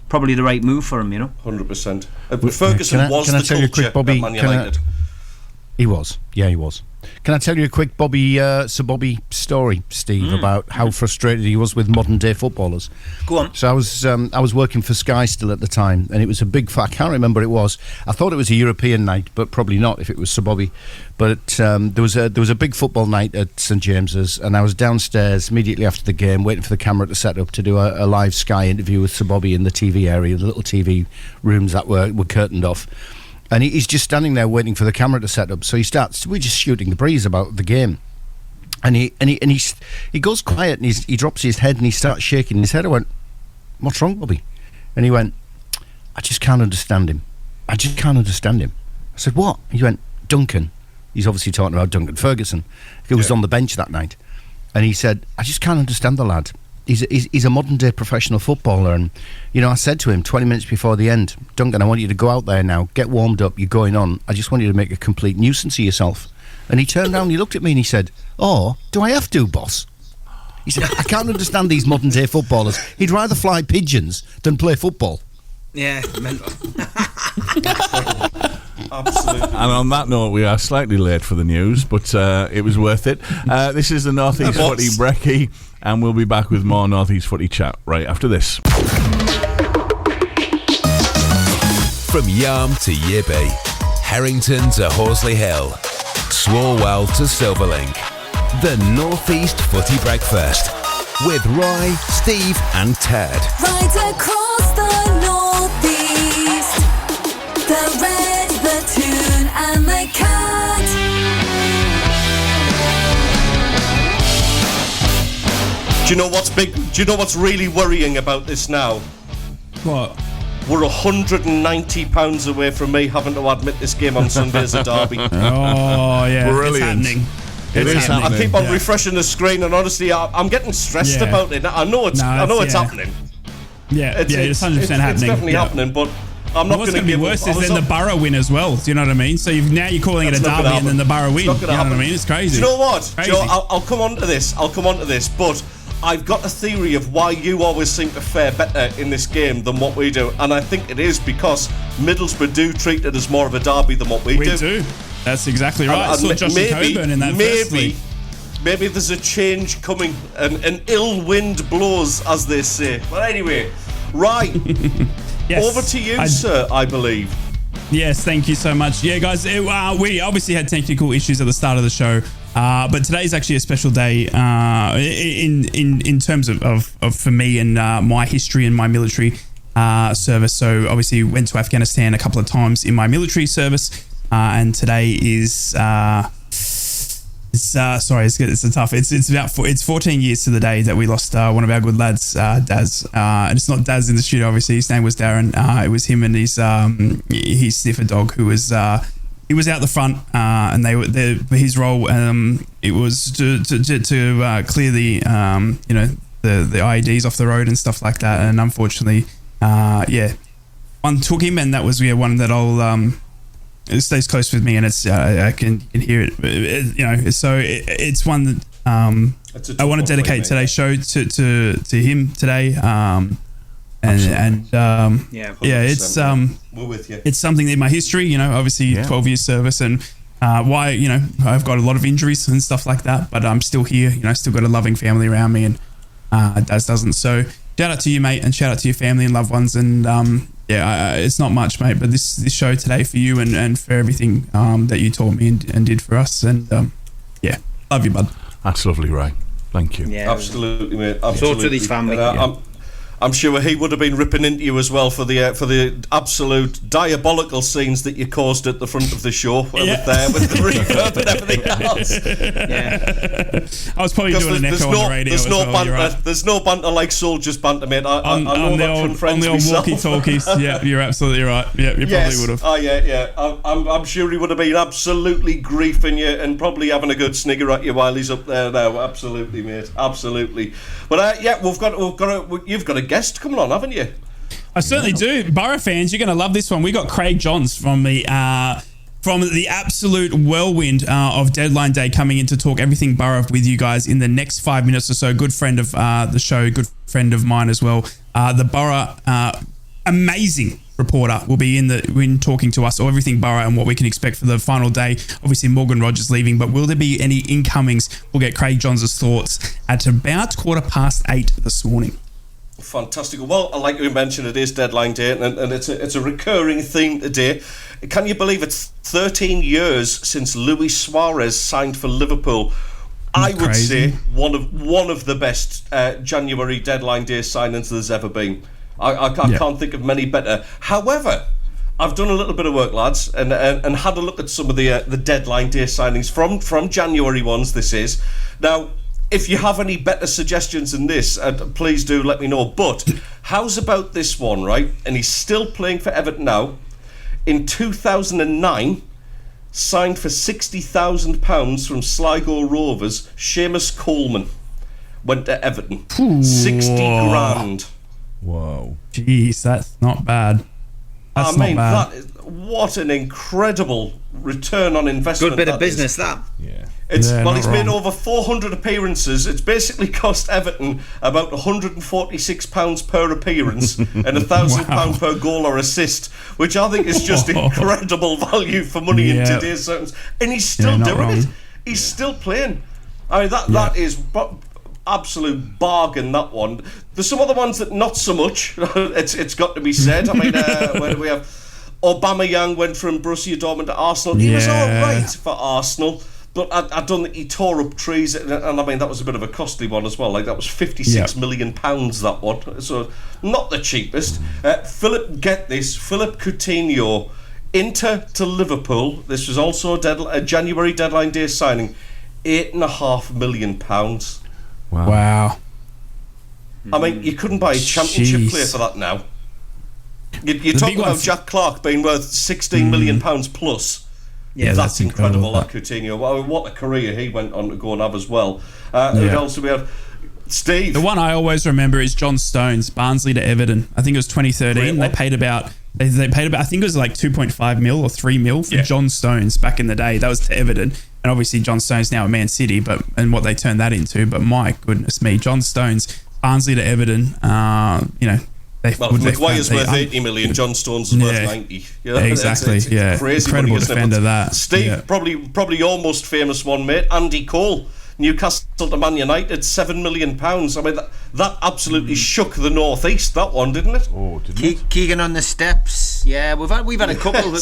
probably the right move for him. 100%. Ferguson was the culture at Man United. He was. Yeah, he was. Can I tell you a quick Sir Bobby story, Steve, about how frustrated he was with modern day footballers? Go on. So I was working for Sky still at the time, and it was a big. I can't remember what it was. I thought it was a European night, but probably not if it was Sir Bobby. But there was a big football night at St James's, and I was downstairs immediately after the game, waiting for the camera to set up to do a live Sky interview with Sir Bobby in the TV area, the little TV rooms that were curtained off. And he's just standing there waiting for the camera to set up. So we're just shooting the breeze about the game. And he goes quiet and he drops his head and he starts shaking his head. I went, "What's wrong, Bobby?" And he went, "I just can't understand him. I just can't understand him." I said, "What?" He went, "Duncan." He's obviously talking about Duncan Ferguson, who was on the bench that night. And he said, "I just can't understand the lad. He's a modern day professional footballer." And, I said to him 20 minutes before the end, "Duncan, I want you to go out there now, get warmed up, you're going on. I just want you to make a complete nuisance of yourself." And he turned around, he looked at me and he said, "Oh, do I have to, boss?" He said, "I can't understand these modern day footballers. He'd rather fly pigeons than play football." Yeah, mental. Absolutely. And on that note, we are slightly late for the news, but it was worth it. This is the North East Footy Brekky, and we'll be back with more North East Footy chat right after this. From Yarm to Yibby, Harrington to Horsley Hill, Swalwell to Silverlink. The North East Footy Breakfast with Roy, Steve and Ted. Right across the northeast, the red, the tune and the cat. Do you know what's big? Do you know what's really worrying about this now? What? We're £190 away from me having to admit this game on Sunday as a derby. Oh, yeah. Brilliant. It's happening. It is I happening. keep on refreshing the screen, and honestly, I'm getting stressed Yeah. about it. I know it's happening. Yeah, it's 100% happening. It's definitely Yeah. happening, but I'm not What's going going to to be give worse up. is then the Borough win as well. Do you know what I mean? So now you're calling it a That's not derby gonna and then the Borough win. It's not You gonna know what I happen. mean? It's crazy. Do you know what? Crazy. Do you know, I'll come on to this, but I've got a theory of why you always seem to fare better in this game than what we do, and I think it is because Middlesbrough do treat it as more of a derby than what we We do. do. That's exactly right. I And saw Josh Coburn in that first league. Maybe there's a change coming, and an ill wind blows, as they say. But anyway, right. Yes. Over to you, sir, I believe. Yes, thank you so much. Yeah, guys, we obviously had technical issues at the start of the show, but today's actually a special day in terms of for me and my history and my military service. So obviously went to Afghanistan a couple of times in my military service, and today is it's a tough. It's 14 years to the day that we lost one of our good lads, Daz. And it's not Daz in the studio, obviously. His name was Darren. It was him and his sniffer dog who was he was out the front, and his role. It was to clear the the IEDs off the road and stuff like that. And unfortunately, one took him, and that was one that I'll. It stays close with me, and it's I can hear it. So it's one that I want to dedicate today's show to him today. It's we're with you. It's something in my history. Obviously 12 years service, and why I've got a lot of injuries and stuff like that, but I'm still here. Still got a loving family around me, and Daz doesn't. So shout out to you, mate, and shout out to your family and loved ones, and it's not much, mate, but this show today for you and for everything that you taught me and did for us, and love you, bud. That's lovely, Ray. Thank you. Yeah, Absolutely, mate. Absolutely. So to his family. And, I'm sure he would have been ripping into you as well for the absolute diabolical scenes that you caused at the front of the show with the reverb and everything else. Yeah. I was probably doing an echo on the radio. There's no well, banter. right. There's no banter like soldiers banter, mate. I know on that from friends the old myself. walkie-talkies. Yeah, you're absolutely right. Yeah, you probably would have. Oh yeah. I'm sure he would have been absolutely griefing you and probably having a good snigger at you while he's up there now. Absolutely, mate. Absolutely. But you've got a guest coming on, haven't you? I certainly do. Borough fans, you're going to love this one. We got Craig Johns from the absolute whirlwind of Deadline Day coming in to talk everything Borough with you guys in the next 5 minutes or so. Good friend of the show, good friend of mine as well. The Borough amazing reporter will be in talking to us or everything Borough and what we can expect for the final day. Obviously Morgan Rogers leaving, but will there be any incomings? We'll get Craig Johns' thoughts at about 8:15 this morning. Fantastic. Well, like we mentioned, it is Deadline Day, and it's a recurring theme today. Can you believe it's 13 years since Luis Suarez signed for Liverpool? I would say one of the best January Deadline Day signings there's ever been. I can't think of many better. However, I've done a little bit of work, lads, and had a look at some of the deadline day signings from January ones. This is now. If you have any better suggestions than this, please do let me know. But how's about this one, right? And he's still playing for Everton now. In 2009, signed for £60,000 from Sligo Rovers, Seamus Coleman went to Everton. 60 grand. Whoa. Jeez, that's not bad. That's not bad. What an incredible return on investment. Good bit of business, that. Yeah. He's wrong. made over 400 appearances. It's basically cost Everton about £146 per appearance and £1,000 per goal or assist, which I think is just incredible value for money in today's terms. And he's still doing it. He's still playing. I mean, that is absolute bargain, that one. There's some other ones that not so much. It's got to be said. I mean, where do we have? Aubameyang went from Borussia Dortmund to Arsenal. He was all right for Arsenal. But I don't think he tore up trees, and I mean that was a bit of a costly one as well. Like that was £56 million, that one. So not the cheapest. Philip Coutinho, Inter to Liverpool. This was also a January deadline day signing. £8.5 million. Wow. I mean, you couldn't buy a championship player for that now. You're talking about Jack Clark being worth £16 million plus. Yeah, that's incredible. That Coutinho, what a career he went on to go and have as well. Who else do we have? Steve. The one I always remember is John Stones, Barnsley to Everton. I think it was 2013. They paid about. I think it was like 2.5 mil or 3 mil for John Stones back in the day. That was to Everton, and obviously John Stones now at Man City. And what they turned that into. But my goodness me, John Stones, Barnsley to Everton. Maguire's worth 80 million, John Stones is worth 90. Exactly. It's crazy incredible money, defender that. Steve, probably your most famous one, mate. Andy Cole, Newcastle to Man United, £7 million. I mean, that absolutely shook the North East. That one, didn't it? Oh, didn't it? Keegan on the steps. Yeah, we've had a couple of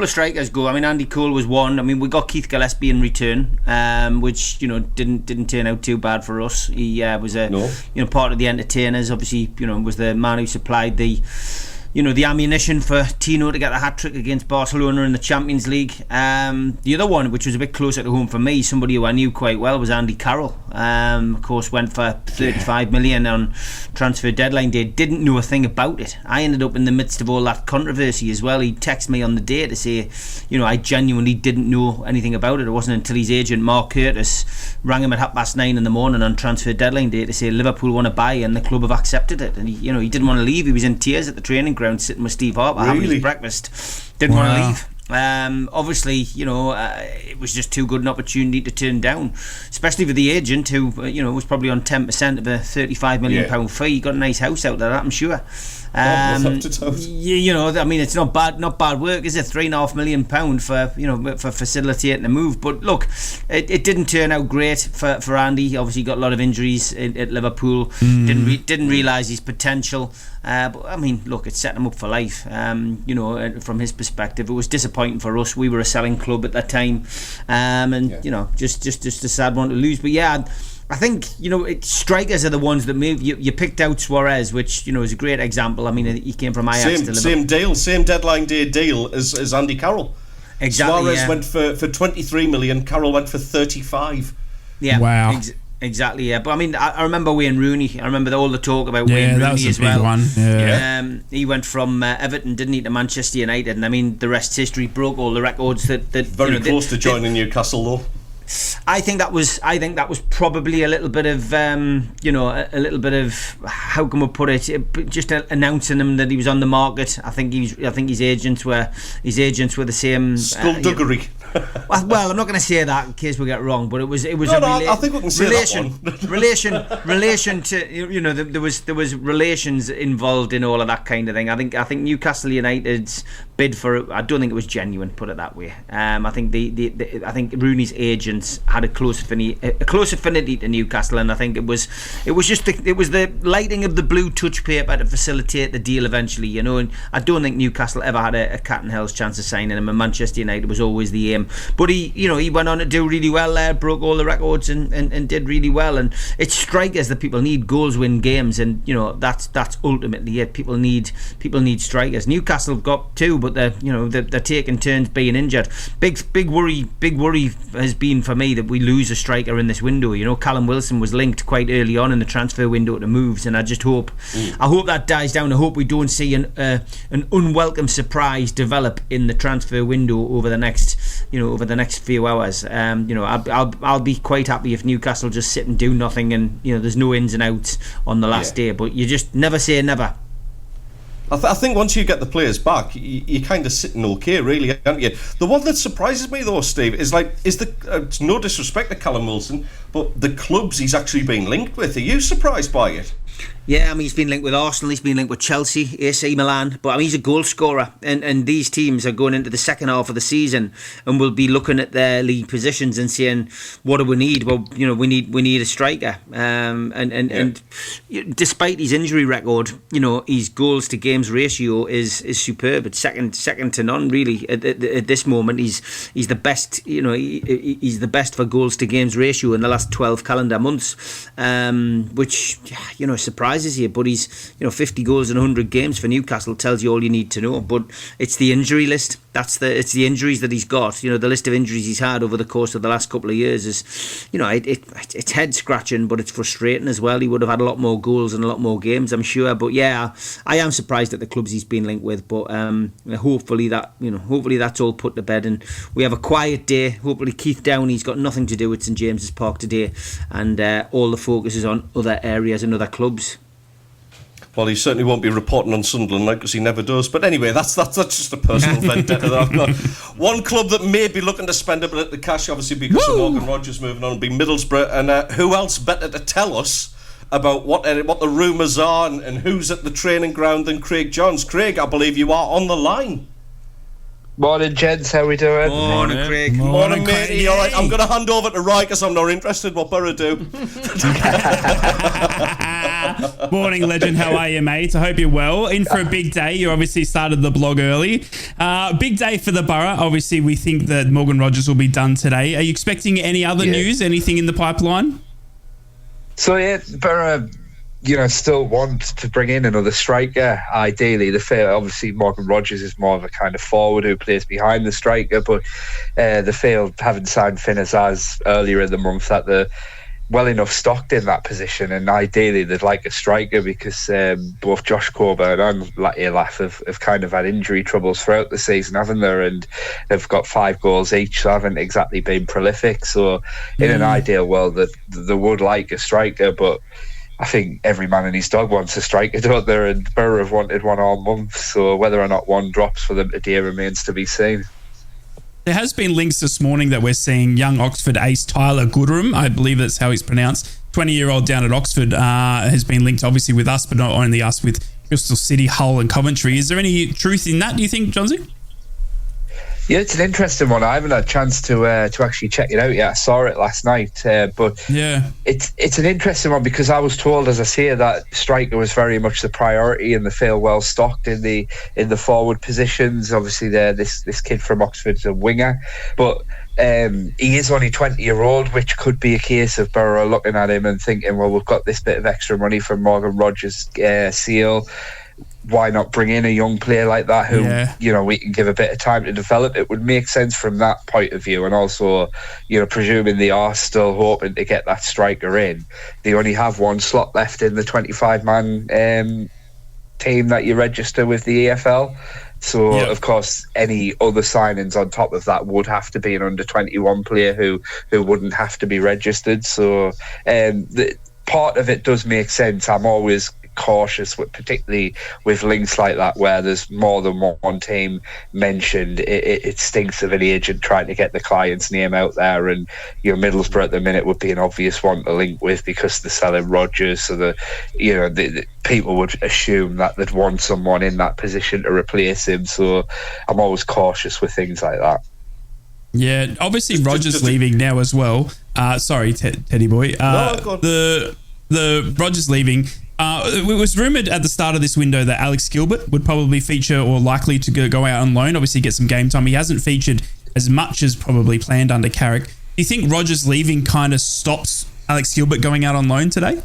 strikers go. I mean, Andy Cole was one. I mean, we got Keith Gillespie in return, which didn't turn out too bad for us. He was part of the entertainers. Obviously, was the man who supplied the ammunition for Tino to get the hat-trick against Barcelona in the Champions League. The other one, which was a bit closer to home for me, somebody who I knew quite well, was Andy Carroll. Of course, went for 35 million on transfer deadline day. Didn't know a thing about it. I ended up in the midst of all that controversy as well. He texted me on the day to say, I genuinely didn't know anything about it. It wasn't until his agent, Mark Curtis, rang him at 9:30 in the morning on transfer deadline day to say Liverpool want to buy and the club have accepted it. And he didn't want to leave. He was in tears at the training ground sitting with Steve Harper having his breakfast. Didn't want to leave. Obviously, it was just too good an opportunity to turn down, especially with the agent who, was probably on 10% of a £35 million fee. He got a nice house out of that, I'm sure. I mean, it's not bad work, is it? £3.5 million for facilitating a move. But look, it didn't turn out great for Andy. He obviously got a lot of injuries at Liverpool. Didn't realise his potential. But I mean, look, it set him up for life. From his perspective, it was disappointing for us. We were a selling club at that time, just a sad one to lose. But yeah, I think strikers are the ones that move. You picked out Suarez, which is a great example. I mean, he came from Ajax to Liverpool. Same deadline day deal as Andy Carroll. Exactly. Suarez went for 23 million. Carroll went for 35. Yeah. Wow. Exactly, yeah. But I mean, I remember Wayne Rooney. I remember all the talk about Wayne that Rooney was as a big well. One. Yeah. He went from Everton, didn't he, to Manchester United, and I mean, the rest's history. Broke all the records that very close to joining Newcastle, though. I think that was probably a little bit of how can we put it? Just announcing him that he was on the market. I think his agents were the same. Skullduggery. Well, I'm not going to say that in case we get it wrong, but it was. I think we can say that one. relation to there was relations involved in all of that kind of thing. I think Newcastle United's bid for it. I don't think it was genuine. Put it that way. I think I think Rooney's agents had a close affinity to Newcastle, and I think it was the lighting of the blue touch paper to facilitate the deal eventually. And I don't think Newcastle ever had a cat and hell's chance of signing him. And Manchester United was always the aim. But he went on to do really well there, broke all the records and did really well. And it's strikers that people need. Goals win games, and that's ultimately it. People need strikers. Newcastle have got 2, but they're taking turns being injured. Big worry has been for me that we lose a striker in this window. Callum Wilson was linked quite early on in the transfer window to moves, and I just hope that dies down. I hope we don't see an unwelcome surprise develop in the transfer window over the next few hours. I'll be quite happy if Newcastle just sit and do nothing, and there's no ins and outs on the last day. But you just never say never. I think once you get the players back, you're kind of sitting okay, really, aren't you? The one that surprises me, though, Steve, is it's no disrespect to Callum Wilson, but the clubs he's actually been linked with. Are you surprised by it? Yeah, he's been linked with Arsenal, he's been linked with Chelsea, AC Milan, but he's a goal scorer, and these teams are going into the second half of the season and will be looking at their league positions and saying, what do we need? Well, we need a striker, and despite his injury record, his goals to games ratio is superb. It's second to none, really. At this moment, he's the best. He's the best for goals to games ratio in the last 12 calendar months, which surprises you. But he's 50 goals in 100 games for Newcastle tells you all you need to know. But it's the injury list. It's the injuries that he's got. The list of injuries he's had over the course of the last couple of years is, it's head scratching, but it's frustrating as well. He would have had a lot more goals and a lot more games, I'm sure. But yeah, I am surprised at the clubs he's been linked with. But hopefully that's all put to bed and we have a quiet day. Hopefully Keith Downey's got nothing to do with St James's Park today, and all the focus is on other areas and other clubs. Well, he certainly won't be reporting on Sunderland because he never does. But anyway, that's just a personal vendetta that I've got. One club that may be looking to spend a bit of cash, obviously, because of Morgan Rogers moving on, will be Middlesbrough. And who else better to tell us about what the rumours are and who's at the training ground than Craig Johns? Craig, I believe you are on the line. Morning, gents. How we doing? Morning, Craig. Morning, matey. All right, I'm going to hand over to Rye because I'm not interested what Borough do. Morning, legend. How are you, mate? I hope you're well. In for a big day. You obviously started the blog early. Big day for the Borough. Obviously, we think that Morgan Rogers will be done today. Are you expecting any other news? Anything in the pipeline? So, yeah, Borough, still want to bring in another striker. Ideally, obviously Morgan Rogers is more of a kind of forward who plays behind the striker, but they failed having signed Finn Azaz earlier in the month that they're well enough stocked in that position, and ideally they'd like a striker because both Josh Coburn and Elaf have kind of had injury troubles throughout the season, haven't they? And they've got 5 goals each, so haven't exactly been prolific. So in an ideal world, they would like a striker, but I think every man and his dog wants a striker, don't they? And Borough have wanted one all month, so whether or not one drops for them today remains to be seen. There has been links this morning that we're seeing young Oxford ace Tyler Goodrum, I believe that's how he's pronounced, 20-year-old down at Oxford, has been linked obviously with us, but not only us, with Bristol City, Hull and Coventry. Is there any truth in that, do you think, Johnsy? Yeah, it's an interesting one. I haven't had a chance to actually check it out yet. I saw it last night, but yeah, it's an interesting one because I was told, as I say, that striker was very much the priority and they feel well stocked in the forward positions. Obviously, this kid from Oxford's a winger, but he is only 20-year-old, which could be a case of Borough looking at him and thinking, well, we've got this bit of extra money from Morgan Rogers' seal. Why not bring in a young player like that who, we can give a bit of time to develop? It would make sense from that point of view. And also, presuming they are still hoping to get that striker in, they only have one slot left in the 25-man team that you register with the EFL. So, of course, any other signings on top of that would have to be an under-21 player who wouldn't have to be registered. So, the part of it does make sense. I'm always cautious, particularly with links like that where there's more than one team mentioned. It stinks of an agent trying to get the client's name out there, and Middlesbrough at the minute would be an obvious one to link with because they're selling Rodgers, so the people would assume that they'd want someone in that position to replace him. So I'm always cautious with things like that. Yeah, obviously Rodgers leaving now as well. Sorry, Teddy boy. The Rodgers leaving. It was rumoured at the start of this window that Alex Gilbert would probably feature or likely to go out on loan, obviously get some game time. He hasn't featured as much as probably planned under Carrick. Do you think Rogers leaving kind of stops Alex Gilbert going out on loan today?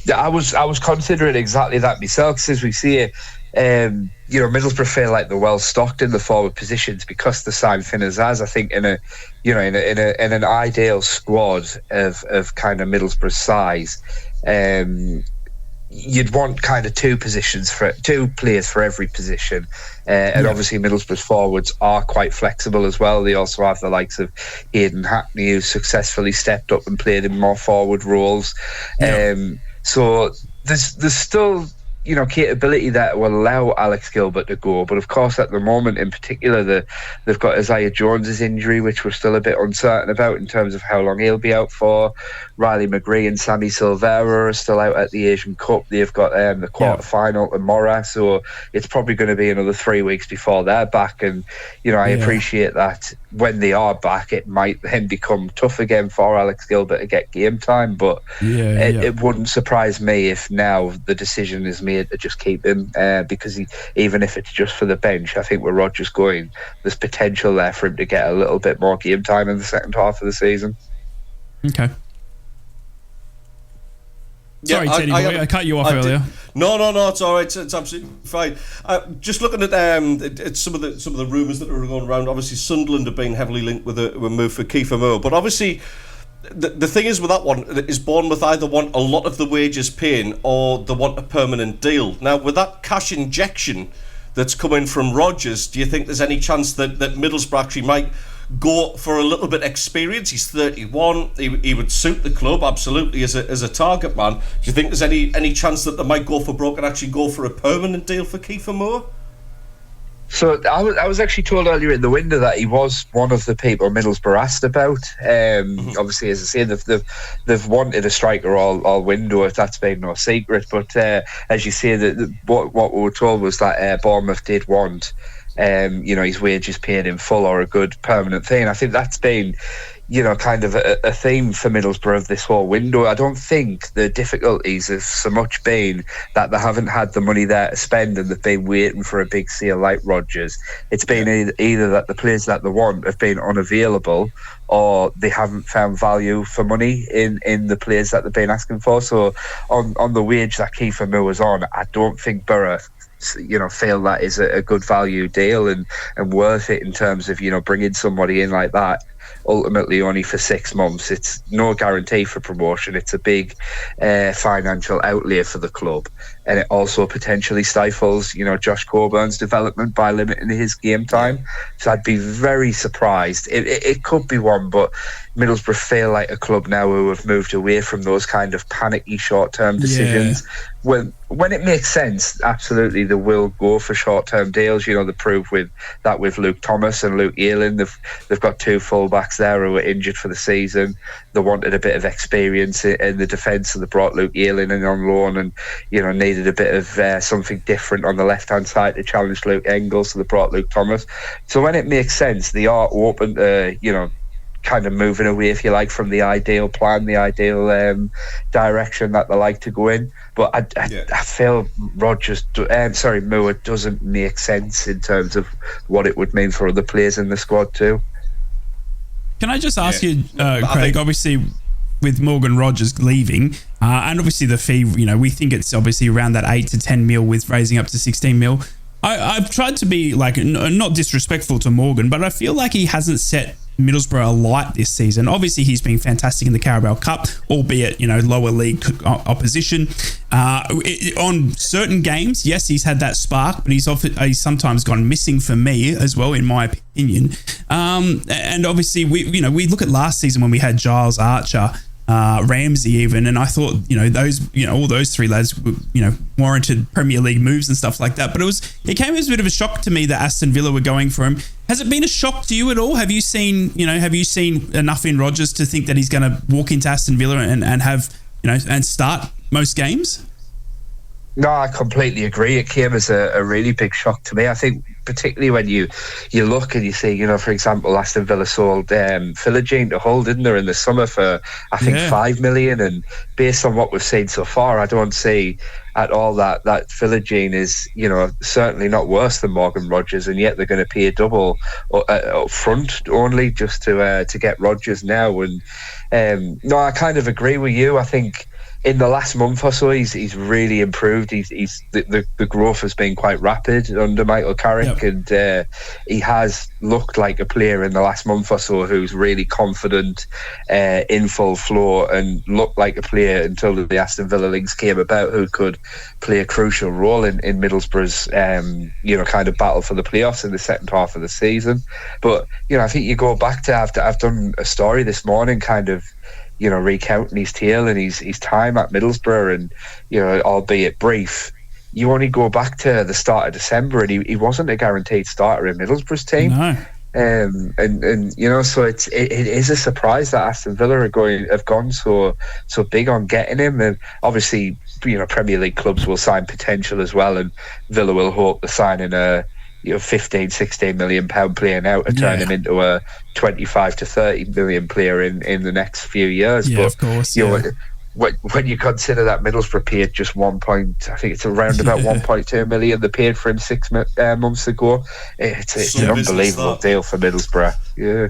Yeah, I was considering exactly that myself, because as we see it, Middlesbrough feel like they're well stocked in the forward positions because they signed Finn Azaz. I think in an ideal squad of kind of Middlesbrough size, you'd want kind of two players for every position, and obviously Middlesbrough's forwards are quite flexible as well. They also have the likes of Aidan Hackney, who successfully stepped up and played in more forward roles. So there's still capability that will allow Alex Gilbert to go, but of course at the moment in particular they've got Isaiah Jones's injury, which we're still a bit uncertain about in terms of how long he'll be out for. Riley McGree and Sammy Silvera are still out at the Asian Cup. They've got the quarter-final tomorrow, so it's probably going to be another 3 weeks before they're back. And I appreciate that when they are back, it might then become tough again for Alex Gilbert to get game time, but it wouldn't surprise me if now the decision is made to just keep him, because even if it's just for the bench, I think with Rodgers going, there's potential there for him to get a little bit more game time in the second half of the season. Okay. Sorry, Teddy boy, I cut you off earlier. No, it's all right. It's absolutely fine. Just looking at some of the rumours that are going around. Obviously, Sunderland have been heavily linked with a move for Kiefer Moore, but obviously the thing is with that one is Bournemouth either want a lot of the wages paying or they want a permanent deal. Now, with that cash injection that's coming from Rodgers, do you think there's any chance that Middlesbrough actually might go for a little bit of experience? He's 31. He would suit the club absolutely as a target man. Do you think there's any chance that they might go for broke and actually go for a permanent deal for Kiefer Moore? So I was actually told earlier in the window that he was one of the people Middlesbrough asked about. Obviously, as I say, they've wanted a striker all window. That's been no secret. But as you say, what we were told was that Bournemouth did want his wages paid in full or a good permanent thing. I think that's been kind of a theme for Middlesbrough of this whole window. I don't think the difficulties have so much been that they haven't had the money there to spend and they've been waiting for a big sale like Rodgers. It's been either that the players that they want have been unavailable or they haven't found value for money in the players that they've been asking for. So on the wage that Kiefer Moore was on, I don't think Borough feel that is a good value deal and worth it in terms of bringing somebody in like that ultimately only for 6 months. It's no guarantee for promotion. It's a big financial outlay for the club, and it also potentially stifles Josh Coburn's development by limiting his game time. So I'd be very surprised. It could be one, but Middlesbrough feel like a club now who have moved away from those kind of panicky short-term decisions. When it makes sense, absolutely they will go for short-term deals. They prove with Luke Thomas and Luke Ayling. They've got two full-backs there who were injured for the season. They wanted a bit of experience in the defence, so they brought Luke Ayling in on loan, and needed a bit of something different on the left-hand side to challenge Luke Engel, so they brought Luke Thomas. So when it makes sense, they are open to kind of moving away, if you like, from the ideal plan, the ideal direction that they like to go in. But I feel Moore doesn't make sense in terms of what it would mean for other players in the squad too. Can I just ask you, Craig, obviously with Morgan Rodgers leaving, and obviously the fee, we think it's obviously around that 8 to 10 mil with raising up to 16 mil. I've tried to be not disrespectful to Morgan, but I feel like he hasn't set Middlesbrough alight this season. Obviously, he's been fantastic in the Carabao Cup, albeit lower league opposition. On certain games, yes, he's had that spark, but he's sometimes gone missing for me as well, in my opinion. And obviously, we look at last season when we had Giles Archer, Ramsey even, and I thought all those three lads warranted Premier League moves and stuff like that. But it came as a bit of a shock to me that Aston Villa were going for him. Has it been a shock to you at all? Have you seen enough in Rodgers to think that he's going to walk into Aston Villa and have and start most games? No, I completely agree. It came as a really big shock to me. I think particularly when you look and you see, for example, Aston Villa sold Philogene to Hull, didn't they, in the summer for, I think, 5 million. And based on what we've seen so far, I don't see at all that Philogene is, certainly not worse than Morgan Rogers, and yet they're going to pay a double up front only just to get Rogers now. And no, I kind of agree with you. I think in the last month or so, he's really improved. The growth has been quite rapid under Michael Carrick, and he has looked like a player in the last month or so who's really confident, in full flow, and looked like a player until the Aston Villa links came about, who could play a crucial role in Middlesbrough's kind of battle for the playoffs in the second half of the season. But I think you go back to I've done a story this morning, kind of recounting his tale and his time at Middlesbrough, and albeit brief, you only go back to the start of December and he wasn't a guaranteed starter in Middlesbrough's team. No. So it is a surprise that Aston Villa have gone so big on getting him. And obviously, Premier League clubs will sign potential as well, and Villa will hope to sign in a 15-16 million pound player now to turn him into a 25 to 30 million player in the next few years. Yeah, but of course. When you consider that Middlesbrough paid just I think it's around about 1.2 million they paid for him 6 months ago, it's an unbelievable deal for Middlesbrough. Yeah.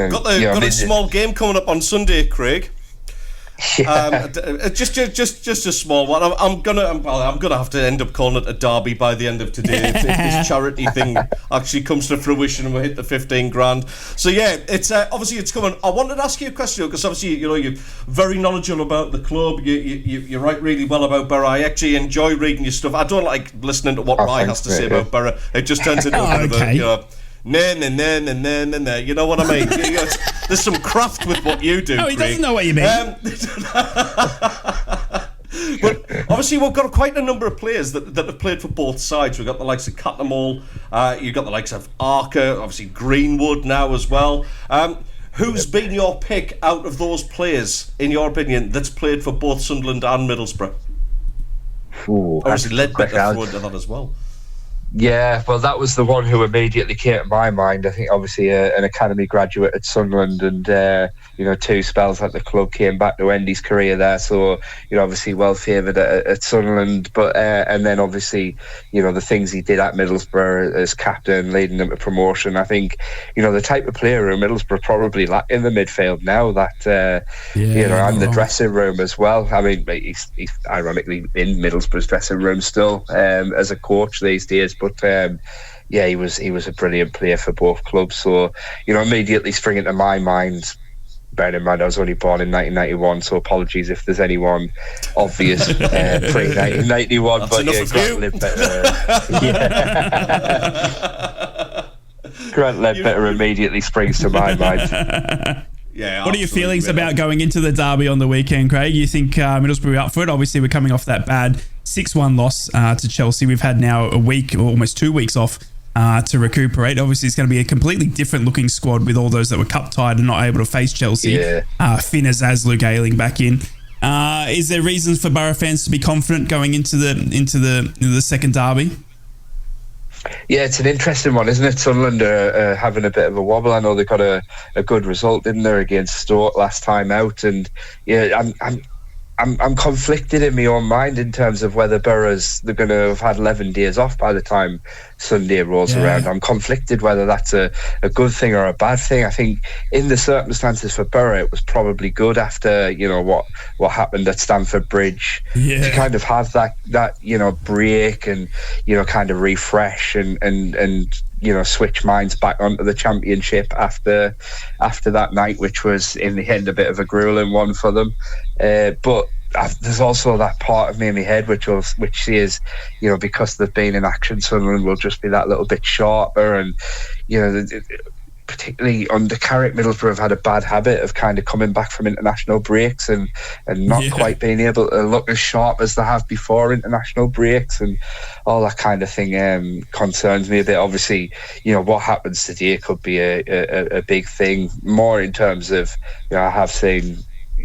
Got a small game coming up on Sunday, Craig. Yeah. Just a small one. I'm gonna have to end up calling it a derby by the end of today if this charity thing actually comes to fruition and we hit the 15 grand. So yeah, it's obviously it's coming. I wanted to ask you a question because obviously you're very knowledgeable about the club. You write really well about Borough. I actually enjoy reading your stuff. I don't like listening to what Rye has to say about Borough. It just turns into a bit of a nah. You know what I mean? There's some craft with what you do. No, he Craig. doesn't know what you mean. But obviously we've got quite a number of players that have played for both sides. We've got the likes of Cattermole, you've got the likes of Arca, obviously Greenwood now as well. Who's been your pick out of those players, in your opinion, that's played for both Sunderland and Middlesbrough? Obviously Ledbetter thrown into that as well. Yeah, well, that was the one who immediately came to my mind. I think obviously an academy graduate at Sunderland, and 2 spells at the club, came back to end his career there. So obviously well favoured at Sunderland, but and then obviously the things he did at Middlesbrough as captain, leading them to promotion. I think the type of player who Middlesbrough probably lack in the midfield now. That and the dressing room as well. I mean, he's ironically in Middlesbrough's dressing room still as a coach these days. But he was a brilliant player for both clubs. So immediately springing to my mind, bearing in mind I was only born in 1991, so apologies if there's anyone obvious pre-1991. But Grant Ledbetter immediately springs to my mind. Yeah, what are your feelings about going into the derby on the weekend, Craig? You think Middlesbrough up for it? Obviously, we're coming off that bad 6-1 loss to Chelsea. We've had now a week or almost 2 weeks off to recuperate. Obviously, it's going to be a completely different looking squad with all those that were cup tied and not able to face Chelsea. Yeah. Finn Azaz, Luke Ayling back in. Is there reasons for Borough fans to be confident going into the second derby? Yeah, it's an interesting one, isn't it? Sunderland are having a bit of a wobble. I know they got a good result, didn't they, against Stoke last time out, and I'm conflicted in my own mind in terms of whether they're going to have had 11 days off by the time Sunday rolls around. I'm conflicted whether that's a good thing or a bad thing. I think in the circumstances for Borough, it was probably good after what happened at Stamford Bridge to kind of have that break and kind of refresh and switch minds back onto the Championship after that night, which was in the end a bit of a grueling one for them. But there's also that part of me in my head which says, because they've been in action, Sunderland will just be that little bit sharper, and particularly under Carrick, Middlesbrough have had a bad habit of kind of coming back from international breaks and not quite being able to look as sharp as they have before international breaks, and all that kind of thing concerns me a bit. Obviously, what happens today could be a big thing, more in terms of, I have seen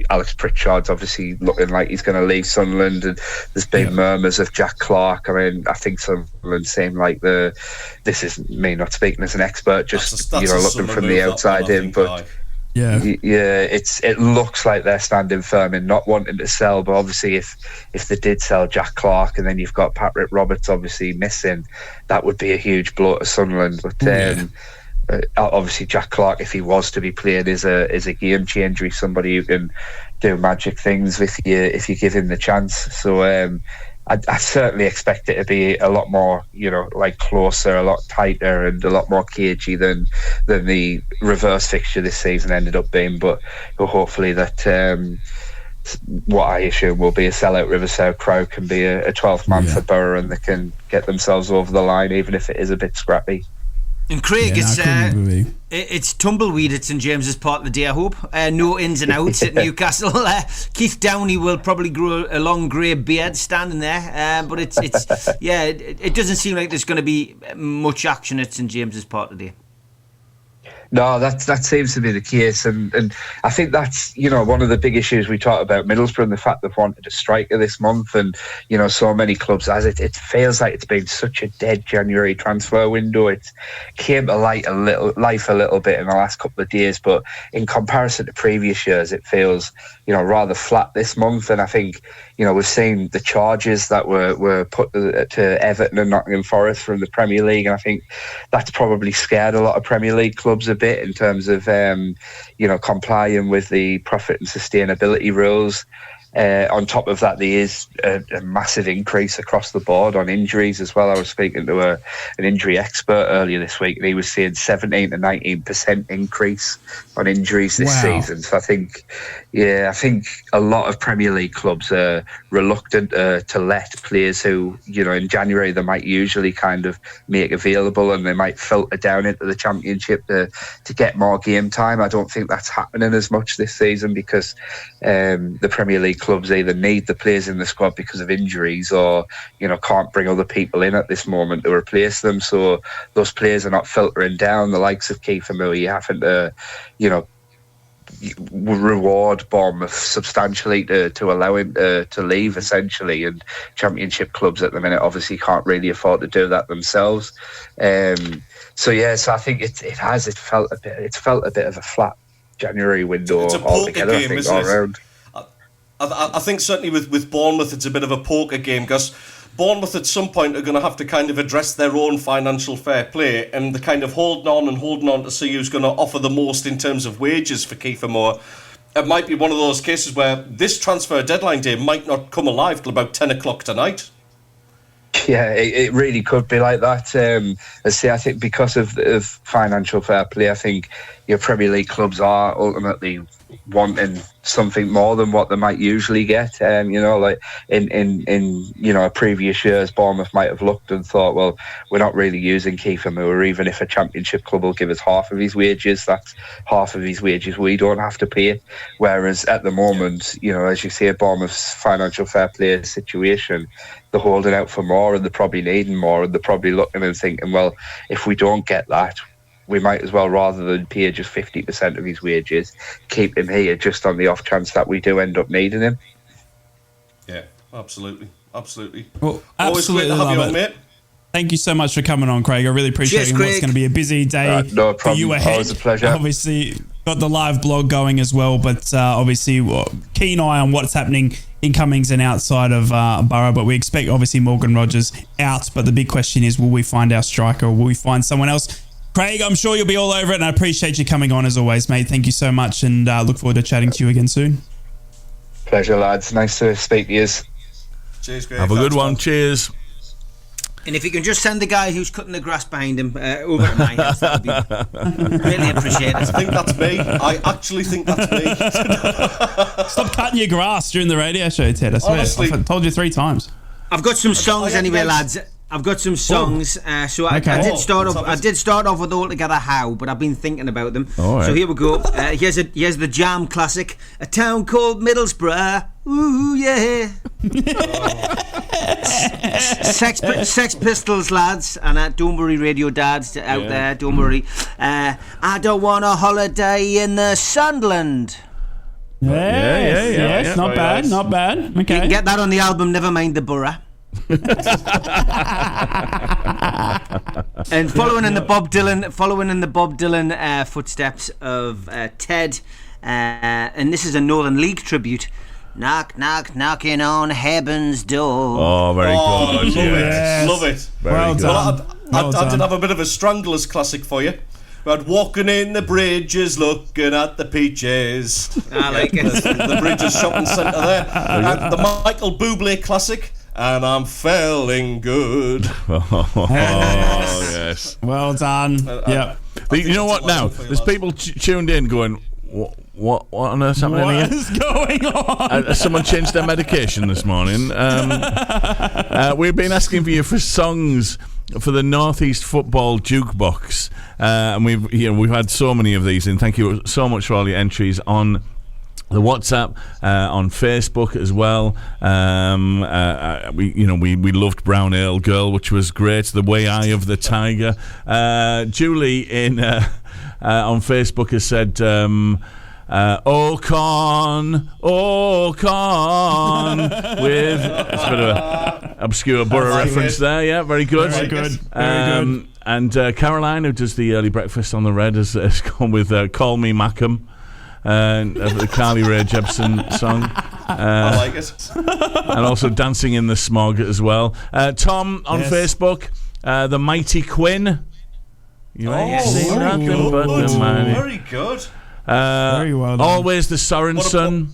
Alex Pritchard's obviously looking like he's going to leave Sunderland, and there's been murmurs of Jack Clarke. I mean, I think Sunderland seem like this is me not speaking as an expert, just looking from the outside in, but. Yeah, it looks like they're standing firm in not wanting to sell, but obviously if they did sell Jack Clarke and then you've got Patrick Roberts obviously missing, that would be a huge blow to Sunderland. But obviously Jack Clarke, if he was to be played, is a game changer. He's somebody who can do magic things with you if you give him the chance. So I certainly expect it to be a lot more, closer, a lot tighter, and a lot more cagey than the reverse fixture this season ended up being. But hopefully that what I assume will be a sellout Riverside crowd can be a 12th man for Borough, and they can get themselves over the line, even if it is a bit scrappy. And Craig, it's tumbleweed at St James's Park of the day, I hope. No ins and outs at Newcastle. Keith Downey will probably grow a long grey beard standing there, but it doesn't seem like there's going to be much action at St James's Park today. No, that seems to be the case, and I think that's one of the big issues we talked about Middlesbrough, and the fact they've wanted a striker this month, and so many clubs as it feels like it's been such a dead January transfer window. It came to life a little bit in the last couple of days, but in comparison to previous years, it feels rather flat this month. And I think we've seen the charges that were put to Everton and Nottingham Forest from the Premier League, and I think that's probably scared a lot of Premier League clubs a bit in terms of complying with the profit and sustainability rules. On top of that, there is a massive increase across the board on injuries as well. I was speaking to an injury expert earlier this week, and he was saying 17 to 19% increase on injuries this season. So I think a lot of Premier League clubs are reluctant to let players who, in January they might usually kind of make available, and they might filter down into the Championship to get more game time. I don't think that's happening as much this season because the Premier League clubs either need the players in the squad because of injuries or can't bring other people in at this moment to replace them, so those players are not filtering down. The likes of Kiefer Moore, having to reward Bournemouth substantially to allow him to leave essentially, and Championship clubs at the minute obviously can't really afford to do that themselves. So I think it felt a bit of a flat January window altogether. Game, I think all around. I think certainly with Bournemouth it's a bit of a poker game, because Bournemouth at some point are going to have to kind of address their own financial fair play, and they're kind of holding on to see who's going to offer the most in terms of wages for Kiefer Moore. It might be one of those cases where this transfer deadline day might not come alive till about 10 o'clock tonight. Yeah, it really could be like that. I think because of financial fair play, I think your Premier League clubs are ultimately wanting something more than what they might usually get. Like in previous years, Bournemouth might have looked and thought, well, we're not really using Kiefer Moore. Even if a Championship club will give us half of his wages, that's half of his wages we don't have to pay. Whereas at the moment, as you see, Bournemouth's financial fair play situation, they're holding out for more, and they're probably needing more, and they're probably looking and thinking, well, if we don't get that, we might as well, rather than pay just 50% of his wages, keep him here just on the off chance that we do end up needing him. Yeah, absolutely. Well, always great to have you on, mate. Thank you so much for coming on, Craig. I really appreciate it. It's going to be a busy day for you ahead. Always a pleasure. Obviously, got the live blog going as well, but obviously, keen eye on what's happening incomings and outside of Borough. But we expect, obviously, Morgan Rogers out. But the big question is, will we find our striker or will we find someone else? Craig, I'm sure you'll be all over it, and I appreciate you coming on as always, mate. Thank you so much, and look forward to chatting to you again soon. Pleasure, lads. Nice to speak to you. Cheers, Craig. Have a good one. Cheers. And if you can just send the guy who's cutting the grass behind him over to my house, that would be really appreciated. I think that's me. I actually think that's me. Stop cutting your grass during the radio show, Ted. I swear. Honestly, I've told you 3 times. I've got some songs anyway, lads. I've got some songs. So I did start off with All Together How, but I've been thinking about them. Right. So here we go. Here's the Jam classic, A Town Called Middlesbrough. Ooh yeah. Sex Pistols, lads, and don't worry, radio dads out there, don't worry. I don't want a holiday in the Sunderland. Yes. Not bad. nice. Not bad. Okay. You can get that on the album Never Mind the Borough. And following in the Bob Dylan footsteps of Ted, and this is a Northern League tribute. Knock, knock, knocking on heaven's door. Oh, very good. Love it. Very Well good. done. Well, I did have a bit of a Stranglers classic for you. About walking in the bridges, looking at the peaches. I like it. The Bridges shopping centre there. And the Michael Bublé classic. And I'm feeling good. Oh, yes. Well done. Yep. You know what now? There's people tuned in going, what on earth's happening What here? is going on? Has someone changed their medication this morning? We've been asking for you for songs for the North East Football Jukebox, and we've had so many of these in. Thank you so much for all your entries on the WhatsApp, on Facebook as well. We loved Brown Ale Girl, which was great. The Way Eye of the Tiger. Julie in on Facebook has said, "Oh Con," with it's a bit of a obscure Borough reference there. Yeah, very good. Very good. Very good. And Caroline, who does the early breakfast on the Red, has gone with "Call Me Mackham." The Carly Rae Jepsen song. I like it. And also Dancing in the Smog as well. Tom on Facebook, The Mighty Quinn. You ain't seen nothing but the mighty. Very good. Very well done. Always the Sorensen.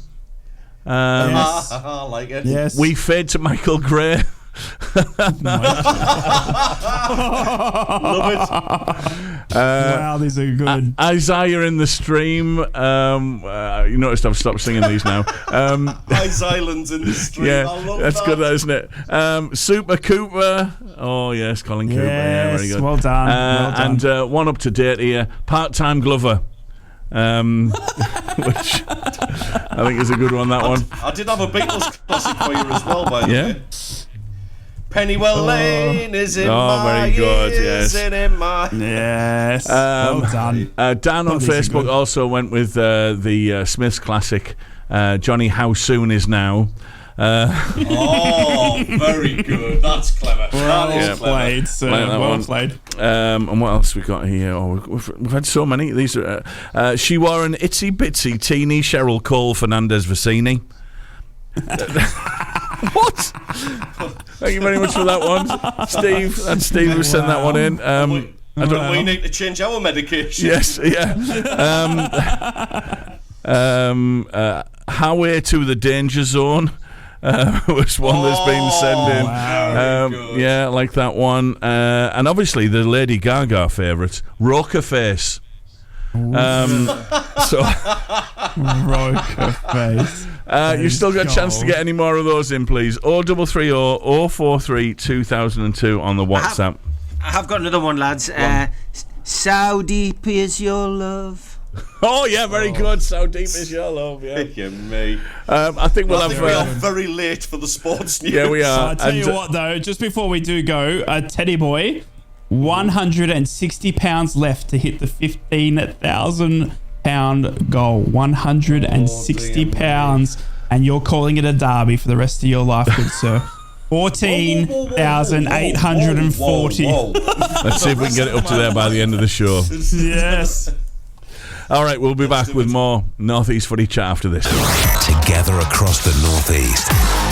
I like it. Yes. We Fade to Michael Gray. Love it. Wow, these are good. Isaiah in the Stream. You noticed I've stopped singing these now. Ice Islands in the street. Yeah, I love that's that. good, isn't it? Super Cooper. Oh, yes, Colin Cooper. Yeah, very good. Well done. Well done. And one up to date here, Part-Time Glover. Which I think is a good one, that one. I did have a Beatles classic for you as well, by the Yeah. way. Pennywell Lane is in my very good, ears, yes. and in my... Yes. Well done. Dan on these are Facebook good. also went with the Smiths classic, Johnny How Soon Is Now. Oh, very good. That's clever. That is clever. Played, sir. Like that Well one. played. And what else we got here? Oh, we've had so many. These are she wore an itsy bitsy teeny Cheryl Cole Fernandez Vicini. What? Thank you very much for that one, Steve. That's Steve who sent that one in. We need to change our medication. Yes, yeah. Highway to the Danger Zone. Was one that's been sent in. Yeah, I like that one. And obviously the Lady Gaga favourite, Roker Face. So Roker Face. you've still got a chance to get any more of those in, please. 0330 043 2002 on the WhatsApp. I have got another one, lads. So deep is your love. Oh yeah, very good. So deep is your love. Yeah, Yeah, mate. I think we'll I think we are have. very late for the sports news. Yeah, we So are. I tell And, you what, though, just before we do go, Teddy Boy, 160 pounds left to hit the £15,000 goal. 160 pounds, and you're calling it a derby for the rest of your life, good sir. 14,840. Let's see if we can get it up to there by the end of the show. Yes. All right, we'll be back with more North East Footy chat after this. Together across the North East.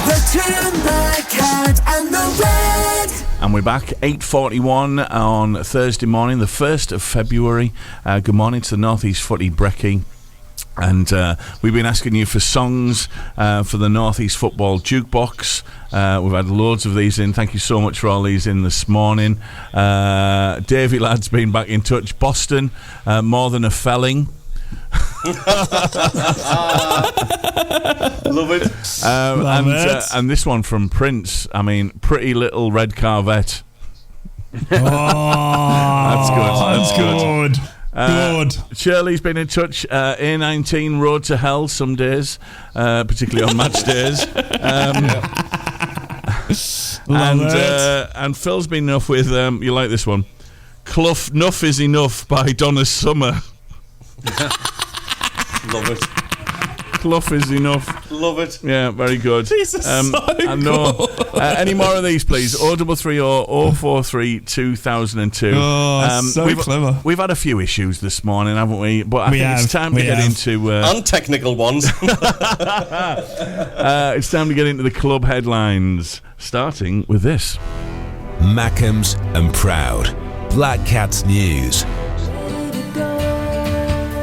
The Tune Black Cat and the Red. And we're back 8:41 on Thursday morning, the 1st of February. Good morning to the North East Footy Brekky. And we've been asking you for songs for the North East Football Jukebox. We've had loads of these in. Thank you so much for all these in this morning. Davey Ladd's been back in touch. Boston, More Than a Felling. Love it. And this one from Prince. I mean, Pretty Little Red Corvette. That's good. Good. Shirley's been in touch. A19 Road to Hell some days, particularly on match days. And Phil's been enough with you like this one, Clough Nuff Is Enough by Donna Summer. Love it. Clough is enough. Love it. Yeah, very good. These are so I know. cool. Any more of these, please? 0330 043 2002. Oh, so clever. We've had a few issues this morning, haven't we? But I think it's time to get into... untechnical ones. It's time to get into the club headlines, starting with this. Mackems and Proud. Black Cats News.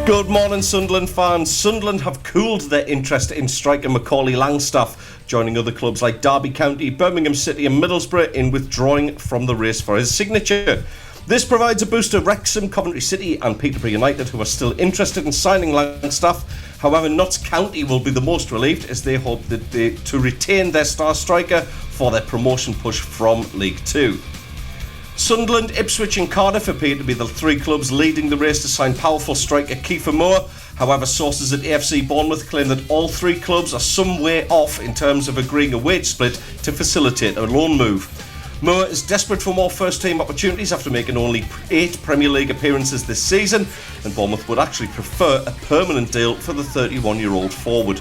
Good morning, Sunderland fans. Sunderland have cooled their interest in striker Macaulay Langstaff, joining other clubs like Derby County, Birmingham City and Middlesbrough in withdrawing from the race for his signature. This provides a boost to Wrexham, Coventry City and Peterborough United, who are still interested in signing Langstaff. However, Notts County will be the most relieved, as they hope to retain their star striker for their promotion push from League Two. Sunderland, Ipswich and Cardiff appear to be the three clubs leading the race to sign powerful striker Kiefer Moore. However, sources at AFC Bournemouth claim that all three clubs are some way off in terms of agreeing a wage split to facilitate a loan move. Moore is desperate for more first-team opportunities after making only 8 Premier League appearances this season, and Bournemouth would actually prefer a permanent deal for the 31-year-old forward.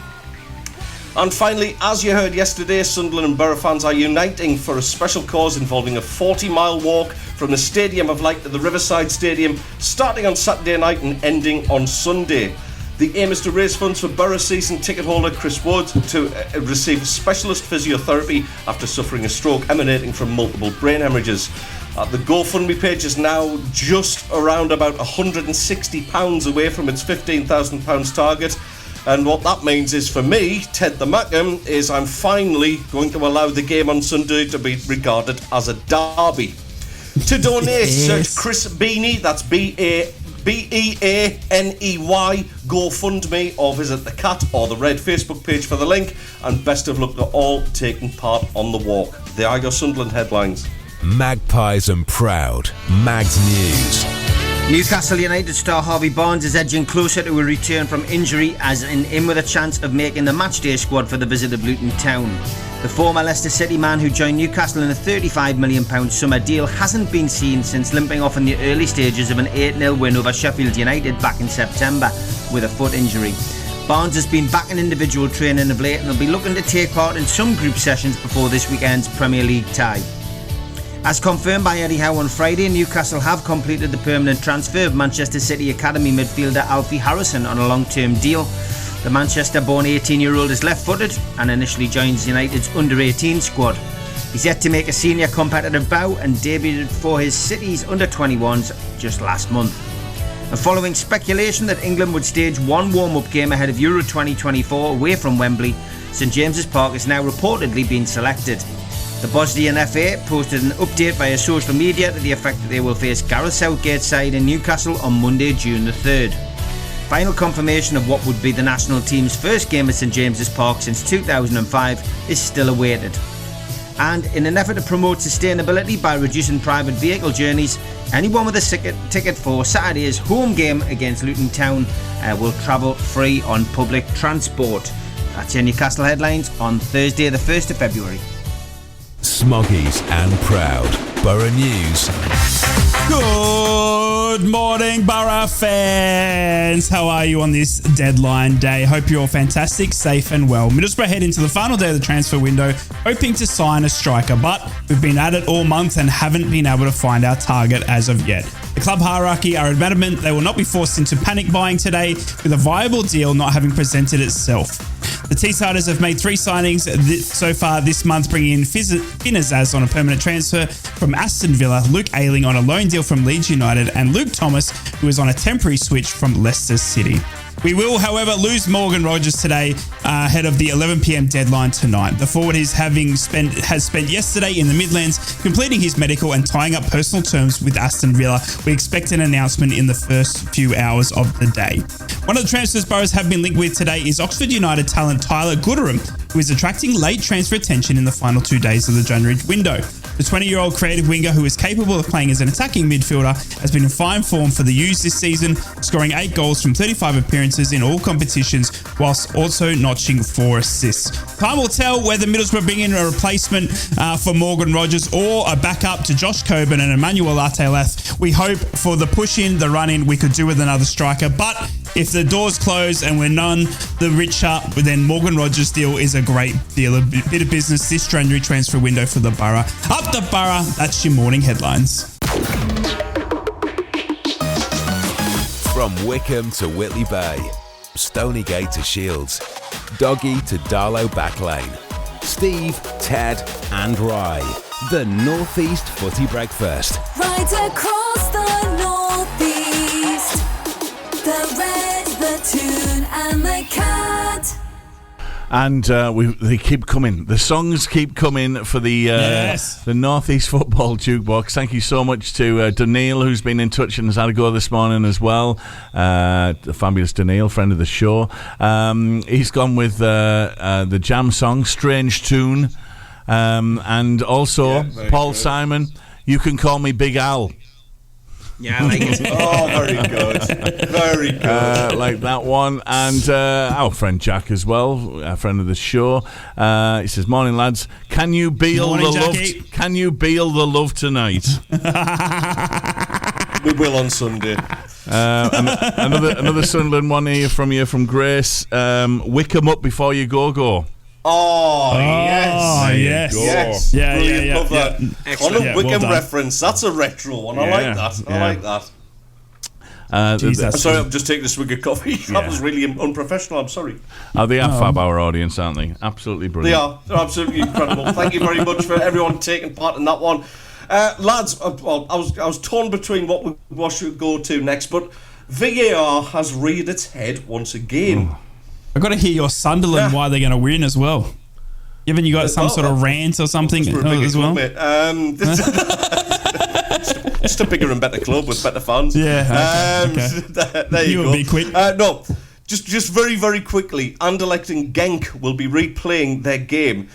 And finally, as you heard yesterday, Sunderland and Borough fans are uniting for a special cause involving a 40-mile walk from the Stadium of Light to the Riverside Stadium, starting on Saturday night and ending on Sunday. The aim is to raise funds for Borough season ticket holder Chris Wood to receive specialist physiotherapy after suffering a stroke emanating from multiple brain hemorrhages. The GoFundMe page is now just around about £160 away from its £15,000 target. And what that means is, for me, Ted the Mackem, is I'm finally going to allow the game on Sunday to be regarded as a derby. To donate, search Chris Beaney, that's B-E-A-N-E-Y, GoFundMe, or visit the Cat or the Red Facebook page for the link. And best of luck to all taking part on the walk. They are your Sunderland headlines. Magpies and Proud. Mags News. Newcastle United star Harvey Barnes is edging closer to a return from injury, as in with a chance of making the matchday squad for the visit of Luton Town. The former Leicester City man, who joined Newcastle in a £35 million summer deal, hasn't been seen since limping off in the early stages of an 8-0 win over Sheffield United back in September with a foot injury. Barnes has been back in individual training of late and will be looking to take part in some group sessions before this weekend's Premier League tie. As confirmed by Eddie Howe on Friday, Newcastle have completed the permanent transfer of Manchester City Academy midfielder Alfie Harrison on a long-term deal. The Manchester-born 18-year-old is left-footed and initially joins United's under-18 squad. He's yet to make a senior competitive bow and debuted for his City's under-21s just last month. And following speculation that England would stage one warm-up game ahead of Euro 2024 away from Wembley, St James's Park has now reportedly been selected. The Bosnian FA posted an update via social media to the effect that they will face Gareth Southgate's side in Newcastle on Monday, June the 3rd. Final confirmation of what would be the national team's first game at St James's Park since 2005 is still awaited. And in an effort to promote sustainability by reducing private vehicle journeys, anyone with a ticket for Saturday's home game against Luton Town will travel free on public transport. That's your Newcastle headlines on Thursday the 1st of February. Smoggies and Proud. Borough News. Good morning, Borough fans. How are you on this deadline day? Hope you're all fantastic, safe and well. Middlesbrough head into the final day of the transfer window, hoping to sign a striker, but we've been at it all month and haven't been able to find our target as of yet. The club hierarchy are adamant they will not be forced into panic buying today, with a viable deal not having presented itself. The Teessiders have made 3 signings so far this month, bringing in Finazaz on a permanent transfer from Aston Villa, Luke Ayling on a loan deal from Leeds United, and Luke Thomas, who is on a temporary switch from Leicester City. We will, however, lose Morgan Rogers today ahead of the 11 p.m. deadline tonight. The forward has spent yesterday in the Midlands completing his medical and tying up personal terms with Aston Villa. We expect an announcement in the first few hours of the day. One of the transfers Boroughs have been linked with today is Oxford United talent Tyler Gooderham, who is attracting late transfer attention in the final 2 days of the January window. The 20-year-old creative winger, who is capable of playing as an attacking midfielder, has been in fine form for the U's this season, scoring 8 goals from 35 appearances in all competitions, whilst also notching 4 assists. Time will tell whether Middlesbrough bring in a replacement for Morgan Rogers or a backup to Josh Coburn and Emmanuel Ateleth. We hope for the push-in, the run-in, we could do with another striker, but if the doors close and we're none the richer, then Morgan Rogers' deal is a great deal. A bit of business this January transfer window for the Borough. Up the Borough, that's your morning headlines. From Wickham to Whitley Bay, Stonygate to Shields, Doggy to Darlow Backlane, Steve, Ted and Rye. The North East Footy Breakfast. Right across the North East, the Red, the Toon and the Cat. And they keep coming. The songs keep coming for the North East Football Jukebox. Thank you so much to Daniil, who's been in touch and has had a go this morning as well. The fabulous Daniil, friend of the show. He's gone with the Jam song, Strange Tune. And also, Paul Simon, You Can Call Me Big Al. Yeah, I like it. Oh, very good. Very good. Like that one. And our friend Jack as well, a friend of the show. He says, morning lads, can you beal the love tonight? We will on Sunday. Another Sunderland one here from you, from Grace. Wickham up before you go. Oh, yes. Yes. Yeah. Love that. Excellent. Wickham Well reference. That's a retro one. I like that. I like that. Jesus. I'm sorry, I'm just taking a swig of coffee. That was really unprofessional. I'm sorry. They are fab, our audience, aren't they? Absolutely brilliant. They are. They're absolutely incredible. Thank you very much for everyone taking part in that one. Lads, I was torn between what should go to next, but VAR has reared its head once again. I've got to hear your Sunderland why they're going to win as well. Haven't you got some sort of rant or something as well? Just a bigger and better club with better fans. Yeah. Okay. There you go. You'll be quick. No, just very, very quickly. Anderlecht and Genk will be replaying their game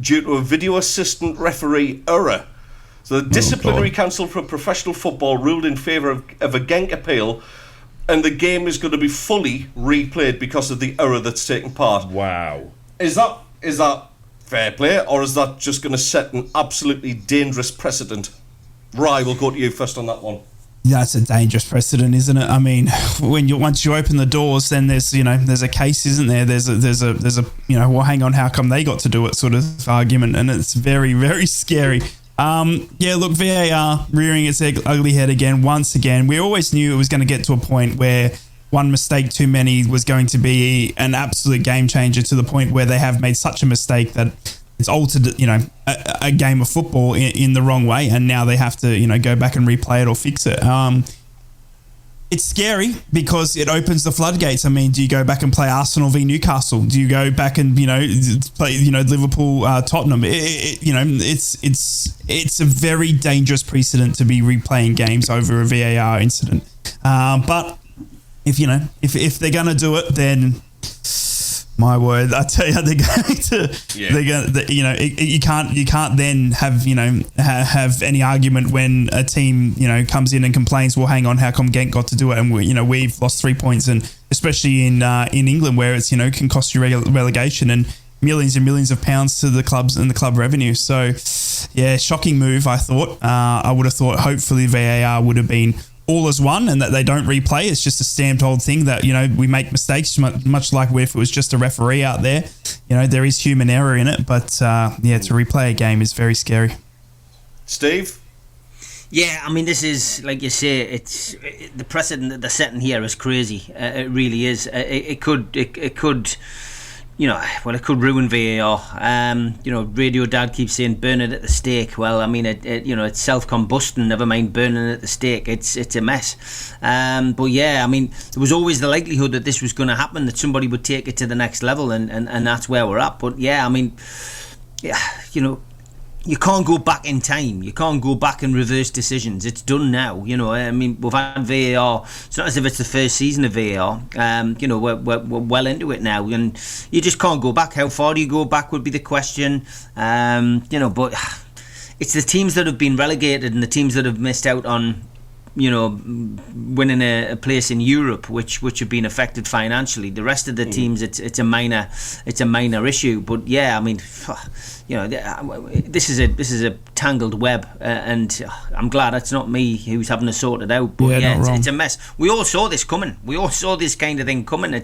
due to a video assistant referee error. So the Disciplinary Council for Professional Football ruled in favour of a Genk appeal, and the game is going to be fully replayed because of the error that's taken part. Wow. Is that fair play, or is that just going to set an absolutely dangerous precedent? Rye, we'll go to you first on that one. That's a dangerous precedent, isn't it? I mean, once you open the doors, then there's a case, isn't there? There's a well, hang on, how come they got to do it sort of argument, and it's very, very scary. Look, VAR rearing its ugly head again, once again. We always knew it was going to get to a point where one mistake too many was going to be an absolute game changer, to the point where they have made such a mistake that it's altered, a game of football in the wrong way, and now they have to, go back and replay it or fix it. It's scary because it opens the floodgates. I mean, do you go back and play Arsenal v Newcastle? Do you go back and play Liverpool Tottenham? It's a very dangerous precedent to be replaying games over a VAR incident. But if they're gonna do it, then my word, I tell you, they're going to. Yeah. They're going. You can't then have have any argument when a team comes in and complains. Well, hang on, how come Genk got to do it? And we've lost 3 points, and especially in England, where it's can cost you relegation and millions and millions of pounds to the clubs and the club revenue. So, yeah, shocking move. I thought. I would have thought hopefully VAR would have been all as one, and that they don't replay. It's just a stamped old thing that we make mistakes, much like if it was just a referee out there. There is human error in it, but to replay a game is very scary. Steve? Yeah, I mean, this is, like you say, the precedent that they're setting here is crazy. It really is. It could it could ruin VAR. Radio Dad keeps saying burn it at the stake. Well, I mean, it's self-combusting, never mind burning it at the stake. It's a mess. But yeah, I mean, there was always the likelihood that this was going to happen, that somebody would take it to the next level, and that's where we're at. But yeah, I mean, you can't go back in time. You can't go back and reverse decisions. It's done now. I mean, we've had VAR. It's not as if it's the first season of VAR. We're well into it now, and you just can't go back. How far do you go back would be the question. But it's the teams that have been relegated and the teams that have missed out on winning a place in Europe, which have been affected financially. The rest of the teams, it's a minor issue. But yeah, I mean, this is a tangled web, and I'm glad it's not me who's having to sort it out. But it's a mess. We all saw this coming. We all saw this kind of thing coming.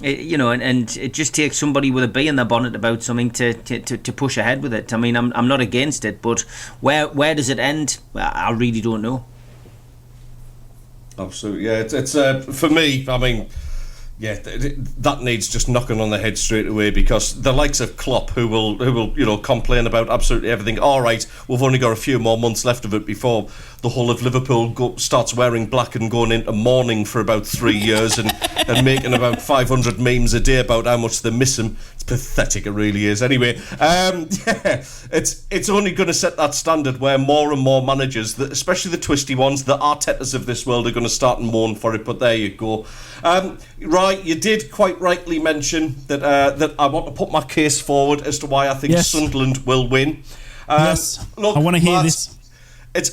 And it just takes somebody with a bee in their bonnet about something to push ahead with it. I mean, I'm not against it, but where does it end? I really don't know. Absolutely, yeah. It's for me. I mean, yeah, that needs just knocking on the head straight away, because the likes of Klopp, who will complain about absolutely everything. All right, we've only got a few more months left of it before the whole of Liverpool starts wearing black and going into mourning for about 3 years and making about 500 memes a day about how much they miss him. It's pathetic, it really is. Anyway, it's only going to set that standard where more and more managers, especially the twisty ones, the Artetas of this world, are going to start and mourn for it. But there you go. Right, you did quite rightly mention that I want to put my case forward as to why I think Sunderland will win. Yes, look, I want to hear this.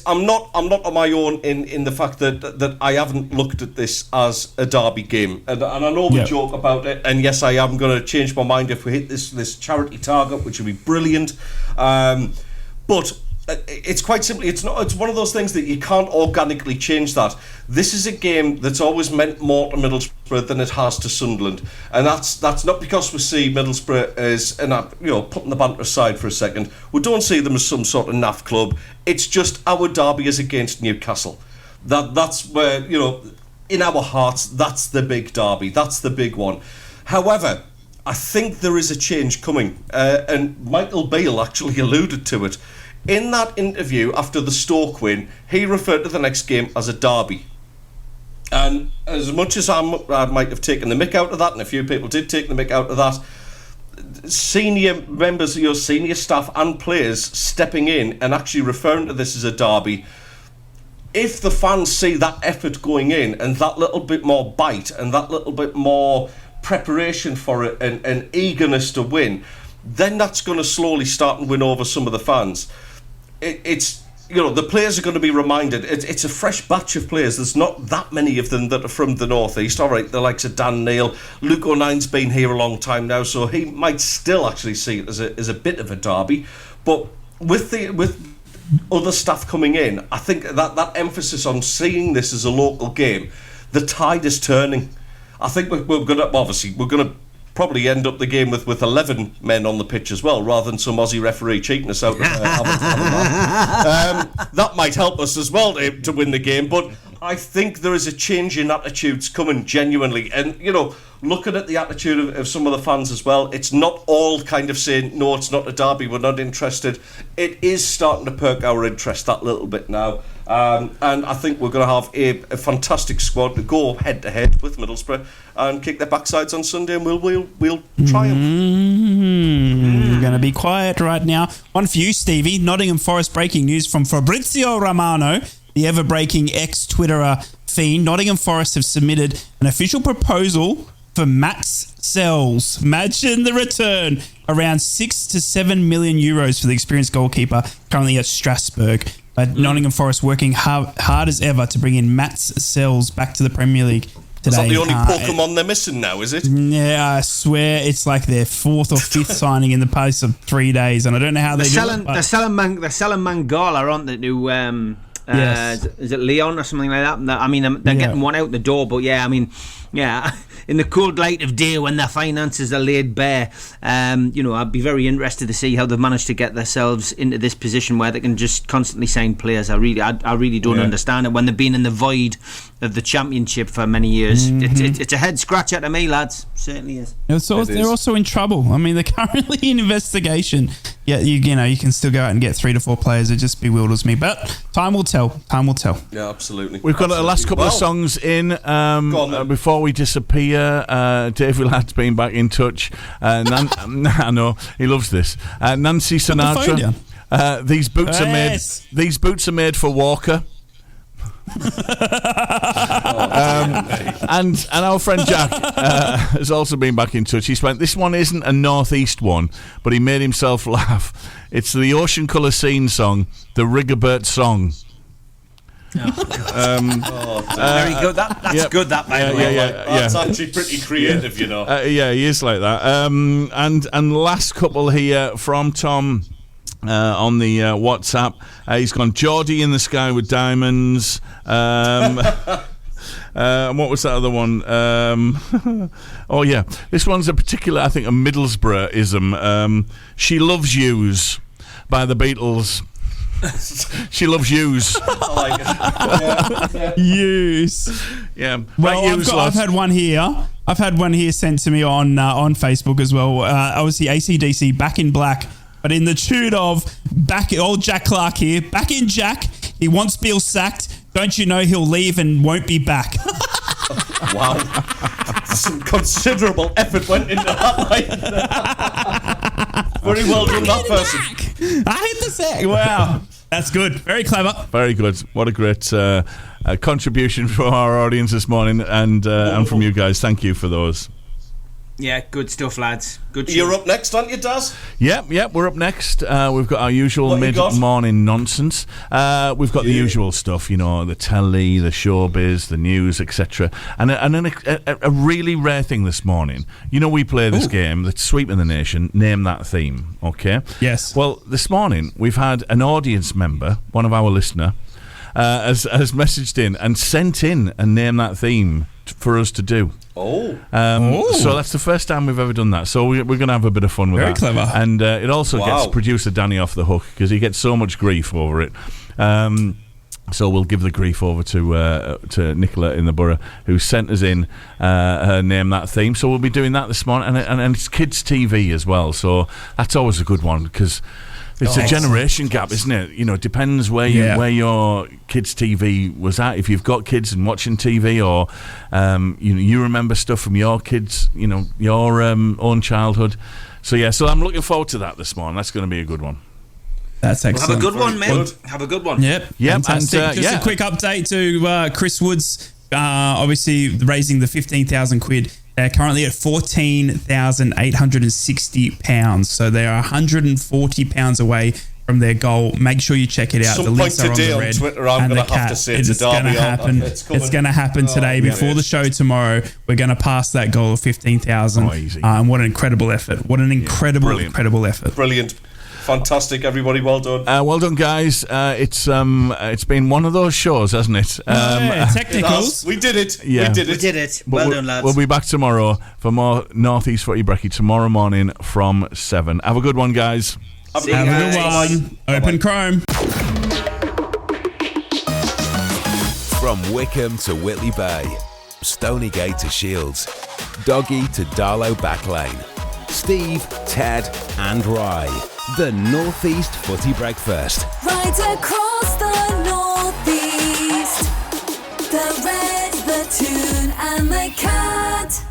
I'm not on my own in the fact that I haven't looked at this as a derby game, and I know we joke about it, and yes, I am going to change my mind if we hit this charity target, which would be brilliant. But it's quite simply, it's one of those things that you can't organically change that. This is a game that's always meant more to Middlesbrough than it has to Sunderland, and that's not because we see Middlesbrough as putting the banter aside for a second, we don't see them as some sort of naff club. It's just our derby is against Newcastle. That's where, in our hearts, that's the big derby, that's the big one. However, I think there is a change coming, and Michael Beale actually alluded to it. In that interview after the Stoke win, he referred to the next game as a derby. And as much as I might have taken the mick out of that, and a few people did take the mick out of that, senior members of your senior staff and players stepping in and actually referring to this as a derby, if the fans see that effort going in and that little bit more bite and that little bit more preparation for it and eagerness to win, then that's going to slowly start and win over some of the fans. It's the players are going to be reminded. It's a fresh batch of players. There's not that many of them that are from the North East. All right, the likes of Dan Neil, Luke O'Nine's been here a long time now, so he might still actually see it as a bit of a derby. But with other staff coming in, I think that emphasis on seeing this as a local game, the tide is turning. I think we're going to probably end up the game with 11 men on the pitch as well, rather than some Aussie referee cheating us out. That might help us as well to win the game, but I think there is a change in attitudes coming genuinely, and looking at the attitude of some of the fans as well, it's not all kind of saying, no, it's not a derby, we're not interested. It is starting to perk our interest that little bit now, and I think we're going to have a fantastic squad to go head to head with Middlesbrough and kick their backsides on Sunday, and we'll triumph. We're going to be quiet right now. One for you, Stevie. Nottingham Forest breaking news from Fabrizio Romano, the ever-breaking ex-Twitterer fiend. Nottingham Forest have submitted an official proposal for Matt Sells. Imagine the return. Around 6 to 7 million euros for the experienced goalkeeper currently at Strasbourg. But Nottingham Forest working hard as ever to bring in Matt Sells back to the Premier League today. Is that the only Pokemon they're missing now, is it? Yeah, I swear it's like their 4th or 5th signing in the pace of 3 days, and I don't know how they're selling Mangala, aren't they? Yes. Is it Leon or something like that? I mean, they're getting one out the door, but in the cold light of day when their finances are laid bare, I'd be very interested to see how they've managed to get themselves into this position where they can just constantly sign players. I really don't understand it when they've been in the void of the Championship for many years. It's a head scratcher to me, lads. Certainly is. They're also in trouble. I mean, they're currently in investigation. Yeah, you can still go out and get 3 to 4 players. It just bewilders me. But time will tell. Yeah, absoluttle. We've got a last couple of songs in before we disappear. Dave Willard's been back in touch. I know he loves this. Nancy Sinatra. These boots are made. These boots are made for Walker. And our friend Jack has also been back in touch. He's went, this one isn't a North East one, but he made himself laugh. It's the Ocean Colour Scene song, the Rigobert song. Very good. That's good. That by the way. That's actually pretty creative, you know. Yeah, he is like that. And last couple here from Tom on the WhatsApp. He's gone Geordie in the sky with diamonds. What was that other one? Oh yeah, this one's a particular, I think, a Middlesbrough-ism. She Loves Yous by the Beatles. She loves yous. I like it. Yous. Yeah. Well, I've had one here. I've had one here sent to me on Facebook as well. Obviously, AC/DC, Back in Black, but in the tune of old Jack Clark here. Back in Jack. He wants Bill sacked. Don't you know he'll leave and won't be back? Wow. Some considerable effort went into that line. Very well done, that person. I hit the sack. Wow. That's good. Very clever. Very good. What a great contribution from our audience this morning and from you guys. Thank you for those. Yeah, good stuff, lads. Good. You're up next, aren't you, Daz? Yep, we're up next. We've got our usual mid-morning nonsense. We've got the usual stuff, you know, the telly, the showbiz, the news, etc. And then a really rare thing this morning. You know, we play this game that's sweeping the nation, Name That Theme, okay? Yes. Well, this morning we've had an audience member, one of our listener, has messaged in and sent in a Name That Theme for us to do. So that's the first time we've ever done that. So we're going to have a bit of fun with that. Very clever. And it also gets producer Danny off the hook because he gets so much grief over it. So we'll give the grief over to Nicola in the Borough, who sent us in her Name That Theme. So we'll be doing that this morning. And it's kids' TV as well. So that's always a good one because it's a generation gap, isn't it? You know, it depends where your kids' TV was at. If you've got kids and watching TV, or you remember stuff from your kids, you know, your own childhood. So I'm looking forward to that this morning. That's going to be a good one. That's excellent. Have a good one, mate. Have a good one. Yep. Fantastic. And, just a quick update to Chris Woods. Obviously raising the 15,000 quid. They're currently at £14,860. So they are £140 away from their goal. Make sure you check it out. Some the links point are today on the red. On Twitter, I'm going to have to say it's to Derby, it's going to happen today before the show tomorrow. We're going to pass that goal of 15,000. Easy. And what an incredible effort! What an incredible effort! Brilliant. Fantastic, everybody. Well done. Well done, guys. It's been one of those shows, hasn't it? Technicals. We did it. Yeah. We did it. Well done, lads. We'll be back tomorrow for more North East Footy Brekky tomorrow morning from 7. Have a good one, guys. Have a good one. Open Chrome. From Wickham to Whitley Bay, Stonygate to Shields, Doggy to Darlow Backlane, Steve, Ted and Rye. The North East Footy Breakfast. Right across the North East, the Red, the Toon and the Cat.